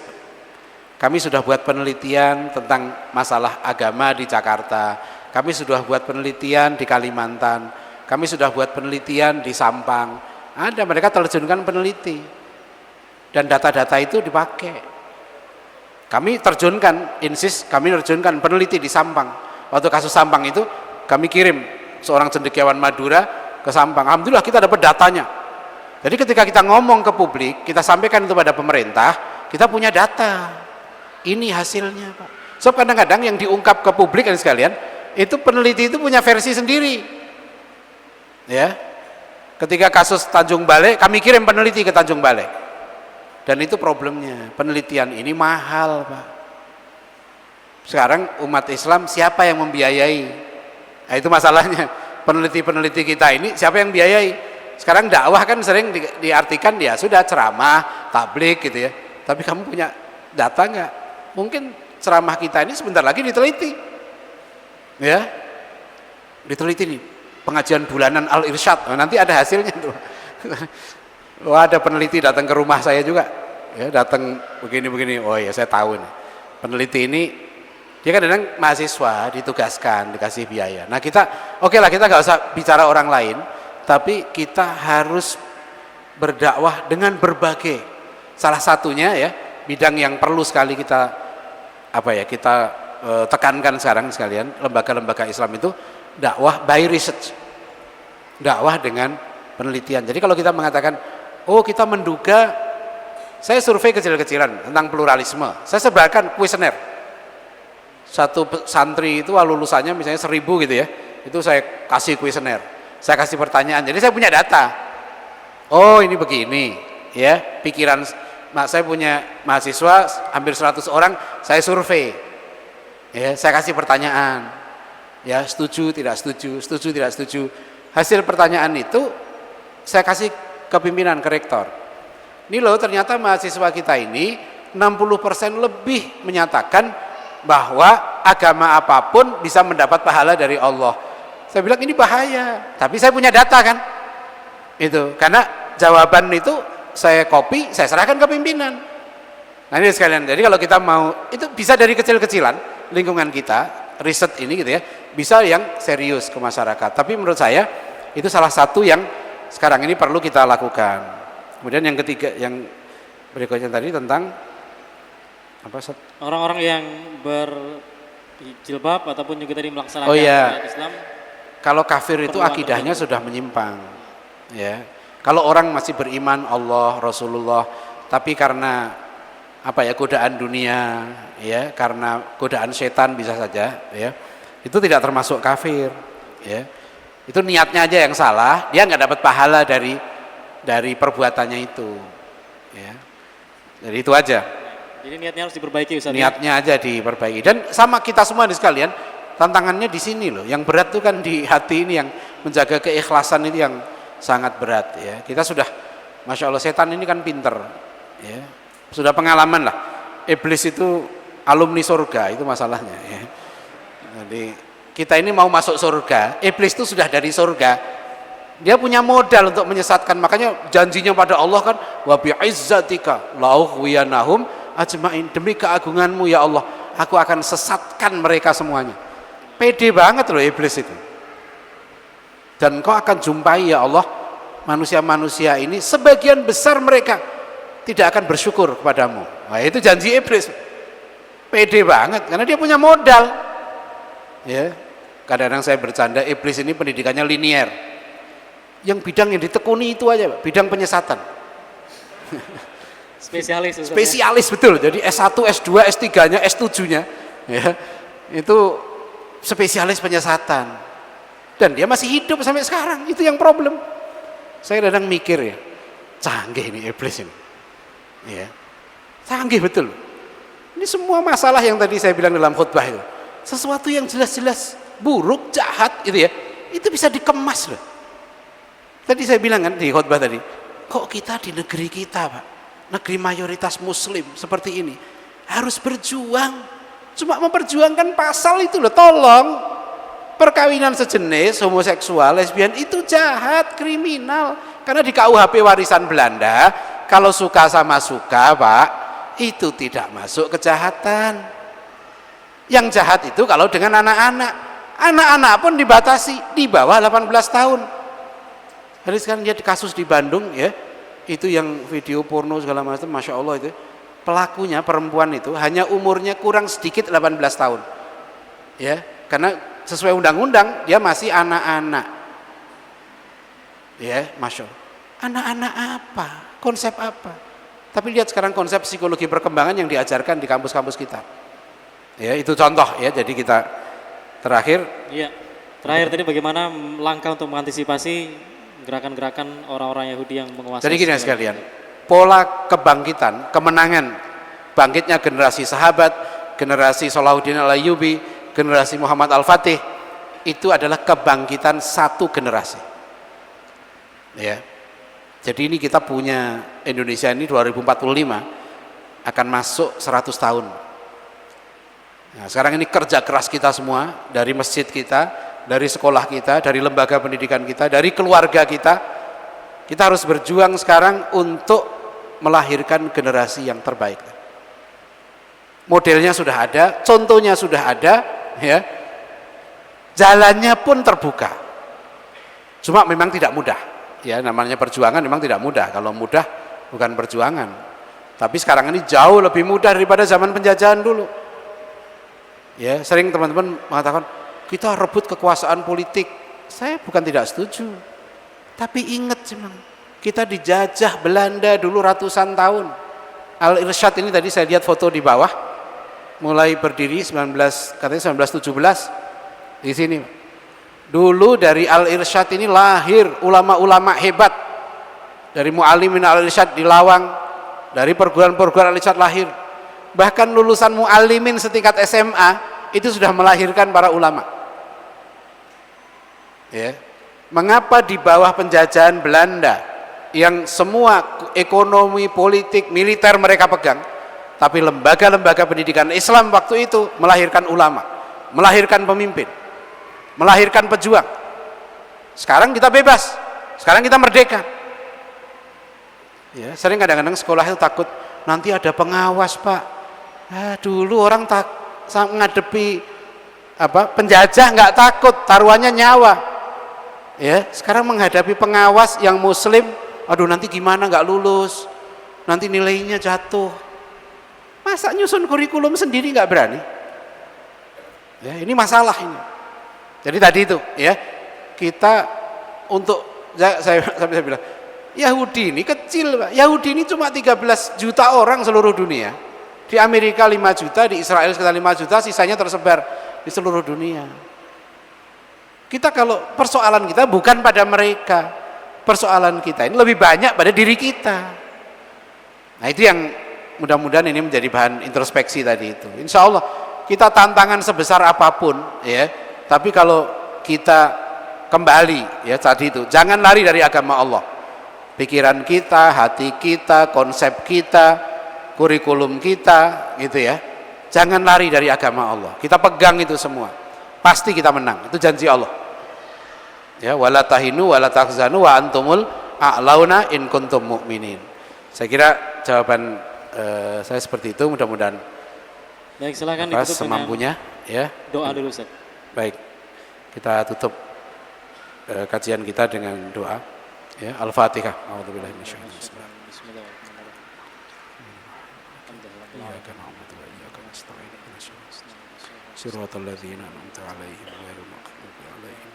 A: Kami sudah buat penelitian tentang masalah agama di Jakarta, kami sudah buat penelitian di Kalimantan, kami sudah buat penelitian di Sampang. Ada, mereka terjunkan peneliti, dan data-data itu dipakai. Kami terjunkan INSIS, kami terjunkan peneliti di Sampang. Waktu kasus Sampang itu kami kirim seorang cendekiawan Madura ke Sampang. Alhamdulillah kita dapat datanya. Jadi ketika kita ngomong ke publik, kita sampaikan itu pada pemerintah, kita punya data. Ini hasilnya, Pak. So kadang-kadang yang diungkap ke publik dan sekalian, itu peneliti itu punya versi sendiri. Ya. Ketika kasus Tanjung Balai, kami kirim peneliti ke Tanjung Balai. Dan itu problemnya, penelitian ini mahal, Pak. Sekarang umat Islam siapa yang membiayai? Nah, itu masalahnya. Peneliti-peneliti kita ini siapa yang biayai? Sekarang dakwah kan sering diartikan dia sudah ceramah, tablik gitu ya. Tapi kamu punya data nggak? Mungkin ceramah kita ini sebentar lagi diteliti. Ya. diteliti nih, pengajian bulanan Al-Irsyad, nah, nanti ada hasilnya tuh. Wah, ada peneliti datang ke rumah saya juga, ya, datang begini-begini, oh ya saya tahu nih, peneliti ini dia kadang mahasiswa ditugaskan, dikasih biaya. Nah kita, oke lah, kita nggak usah bicara orang lain, tapi kita harus berdakwah dengan berbagai, salah satunya ya bidang yang perlu sekali kita tekankan sekarang sekalian, lembaga-lembaga Islam itu dakwah by research, dakwah dengan penelitian. Jadi kalau kita mengatakan, oh kita menduga, saya survei kecil-kecilan tentang pluralisme, saya sebarkan kuesioner. Satu santri itu lulusannya misalnya 1000 gitu ya, itu saya kasih kuesioner, saya kasih pertanyaan, jadi saya punya data. Oh ini begini ya pikiran, saya punya mahasiswa hampir 100 orang, saya survei ya, saya kasih pertanyaan ya, setuju tidak setuju, setuju tidak setuju, hasil pertanyaan itu saya kasih ke pimpinan, ke rektor. Ini loh ternyata mahasiswa kita ini 60% lebih menyatakan bahwa agama apapun bisa mendapat pahala dari Allah. Saya bilang ini bahaya, tapi saya punya data kan, itu karena jawaban itu saya copy, saya serahkan ke pimpinan. Nah ini sekalian, jadi kalau kita mau, itu bisa dari kecil-kecilan lingkungan kita, riset ini gitu ya, bisa yang serius ke masyarakat. Tapi menurut saya itu salah satu yang sekarang ini perlu kita lakukan. Kemudian yang ketiga, yang berikutnya tadi tentang apa?
B: Orang-orang yang berjilbab ataupun juga tadi melaksanakan Islam.
A: Kalau kafir itu akidahnya sudah menyimpang, ya. Kalau orang masih beriman Allah, Rasulullah, tapi karena godaan dunia, ya, karena godaan setan bisa saja, ya, itu tidak termasuk kafir, ya. Itu niatnya aja yang salah, dia nggak dapat pahala dari perbuatannya itu, ya. Jadi itu aja.
B: Jadi niatnya harus diperbaiki, Ustaz.
A: Niatnya aja diperbaiki. Dan sama kita semua nih sekalian, tantangannya di sini loh. Yang berat tuh kan di hati ini, yang menjaga keikhlasan itu yang sangat berat ya. Kita sudah, Masya Allah, setan ini kan pinter ya. Sudah pengalaman lah. Iblis itu alumni surga, itu masalahnya ya. Jadi kita ini mau masuk surga, iblis itu sudah dari surga. Dia punya modal untuk menyesatkan. Makanya janjinya pada Allah kan, wa bi'izzatika la'ughwiyanahum ajmain, demi keagunganmu ya Allah aku akan sesatkan mereka semuanya. Pede banget loh iblis itu. Dan kau akan jumpai ya Allah manusia-manusia ini sebagian besar mereka tidak akan bersyukur kepadamu. Nah itu janji iblis. Pede banget karena dia punya modal ya. Kadang-kadang saya bercanda, iblis ini pendidikannya linier, yang bidang yang ditekuni itu aja, bidang penyesatan.
B: Spesialis, Ustaz,
A: spesialis ya? Betul. Jadi S1, S2, S3-nya, S7-nya ya, itu spesialis penyesatan. Dan dia masih hidup sampai sekarang. Itu yang problem. Saya kadang mikir ya, canggih ini iblis ini. Ya. Canggih betul. Ini semua masalah yang tadi saya bilang dalam khutbah itu. Sesuatu yang jelas-jelas buruk, jahat itu ya, itu bisa dikemas loh. Tadi saya bilang kan di khutbah tadi, kok kita di negeri kita, Pak, negeri mayoritas muslim seperti ini, harus berjuang, cuma memperjuangkan pasal itu loh. Tolong, perkawinan sejenis, homoseksual, lesbian itu jahat, kriminal. Karena di KUHP warisan Belanda, kalau suka sama suka, Pak, itu tidak masuk kejahatan. Yang jahat itu kalau dengan anak-anak. Anak-anak pun dibatasi di bawah 18 tahun. Jadi sekarang lihat kasus di Bandung ya, itu yang video porno segala macam, Masya Allah, itu pelakunya perempuan itu hanya umurnya kurang sedikit 18 tahun ya, karena sesuai undang-undang dia masih anak-anak ya. Masya Allah, anak-anak apa, konsep apa? Tapi lihat sekarang konsep psikologi perkembangan yang diajarkan di kampus-kampus kita ya, itu contoh ya. Jadi kita terakhir
B: tadi bagaimana langkah untuk mengantisipasi gerakan-gerakan orang-orang Yahudi yang menguasai.
A: Jadi gini sekalian, pola kebangkitan, kemenangan, bangkitnya generasi sahabat, generasi Salahuddin Al-Ayyubi, generasi Muhammad Al-Fatih, itu adalah kebangkitan satu generasi. Ya. Jadi ini kita punya Indonesia ini 2045 akan masuk 100 tahun. Nah, sekarang ini kerja keras kita semua, dari masjid kita, dari sekolah kita, dari lembaga pendidikan kita, dari keluarga kita. Kita harus berjuang sekarang untuk melahirkan generasi yang terbaik. Modelnya sudah ada, contohnya sudah ada, ya. Jalannya pun terbuka. Cuma memang tidak mudah. Ya, namanya perjuangan memang tidak mudah. Kalau mudah bukan perjuangan. Tapi sekarang ini jauh lebih mudah daripada zaman penjajahan dulu. Ya, sering teman-teman mengatakan kita rebut kekuasaan politik. Saya bukan tidak setuju. Tapi ingat memang kita dijajah Belanda dulu ratusan tahun. Al-Irsyad ini tadi saya lihat foto di bawah. Mulai berdiri katanya 1917 di sini. Dulu dari Al-Irsyad ini lahir ulama-ulama hebat. Dari Mu'allimin Al-Irsyad di Lawang, dari perguruan-perguruan Al-Irsyad lahir. Bahkan lulusan Mu'allimin setingkat SMA itu sudah melahirkan para ulama. Ya. Mengapa di bawah penjajahan Belanda yang semua ekonomi, politik, militer mereka pegang, tapi lembaga-lembaga pendidikan Islam waktu itu melahirkan ulama, melahirkan pemimpin, melahirkan pejuang. Sekarang kita bebas, sekarang kita merdeka. Ya, sering kadang-kadang sekolah itu takut nanti ada pengawas, Pak. Dulu orang ngadepi penjajah nggak takut, taruhannya nyawa. Ya, sekarang menghadapi pengawas yang muslim, aduh nanti gimana nggak lulus, nanti nilainya jatuh. Masa nyusun kurikulum sendiri nggak berani? Ya, ini masalah ini. Jadi tadi itu, ya, kita untuk saya bilang, Yahudi ini kecil, Pak. Yahudi ini cuma 13 juta orang seluruh dunia. Di Amerika 5 juta, di Israel sekitar 5 juta, sisanya tersebar di seluruh dunia. Kita kalau persoalan kita bukan pada mereka, persoalan kita ini lebih banyak pada diri kita. Nah itu yang mudah-mudahan ini menjadi bahan introspeksi tadi itu. Insya Allah kita tantangan sebesar apapun, ya. Tapi kalau kita kembali, ya tadi itu, jangan lari dari agama Allah. Pikiran kita, hati kita, konsep kita, kurikulum kita, gitu ya. Jangan lari dari agama Allah. Kita pegang itu semua. Pasti kita menang. Itu janji Allah. Ya, wala tahinu wala tahzanu wa antumul a'launa in kuntum mu'minin. Saya kira jawaban saya seperti itu, mudah-mudahan
B: baik, silakan ditutup
A: semampunya, ya.
B: Doa dulu, Ustaz.
A: Baik. Kita tutup kajian kita dengan doa. Ya, Al-Fatihah. A'udzubillahi minasyaitonir rajim. Iyyaka na'budu wa iyyaka nasta'in. Shiratal ladzina an'amta 'alaihim ghairil maghdubi 'alaihim.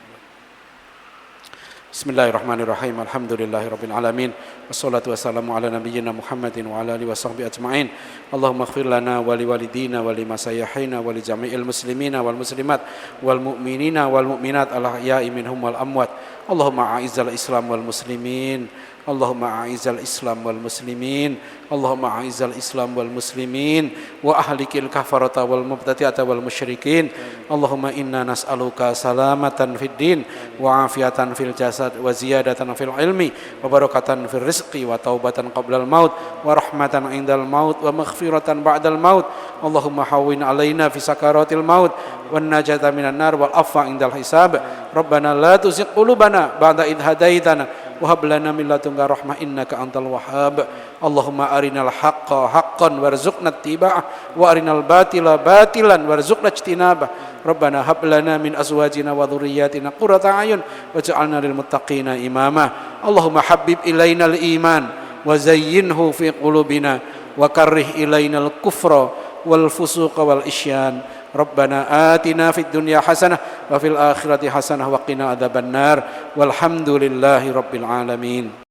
A: Bismillahirrahmanirrahim. Alhamdulillahirabbil alamin. Wassalatu wassalamu ala nabiyyina Muhammadin wa ala alihi washabbihi ajmain. Allahumma ighfir lana wa liwalidina wa limasayyihina wa li jami'il muslimina wal muslimat wal mu'minina wal mu'minat al ahya'i minhum wal amwat. Allahumma a'izzal Islam wal muslimin. Allahumma a'izzal Islam wal muslimin. Allahumma a'izzal Islam wal muslimin wa ahlikil kafarata wal mubtadi'ata wal musyrikin. Allahumma inna nas'aluka salamatan fid din wa afiatan fil jasad wa ziyadatan fil ilmi wa barakatan fil rizqi wa taubatan qablal maut wa rahmatan indal maut wa maghfiratan ba'dal maut. Allahumma hawwin alaina fi sakaratil maut wan najata minan nar wal afwa indal hisab. Rabbana la tuzigh qulubana ba'da idh hadaitana wa hab lana min ladunka rahmah innaka antal wahhab. Allahumma arinal haqqa haqqan warzuqna ittiba'ah wa arinal batila batilan warzuqna ijtinabah. Rabbana hab lana min azwajina wa dhurriyyatina qurrata a'yun waj'alna lil muttaqina imama. Allahumma habbib ilainal iman wa zayyinhu fi qulubina wa karrih ilainal kufra wal fusuqa wal isyan. Rabbana atina fid dunya hasanah wa fil akhirati hasanah wa qina adzabannar. Walhamdulillahi rabbil alamin.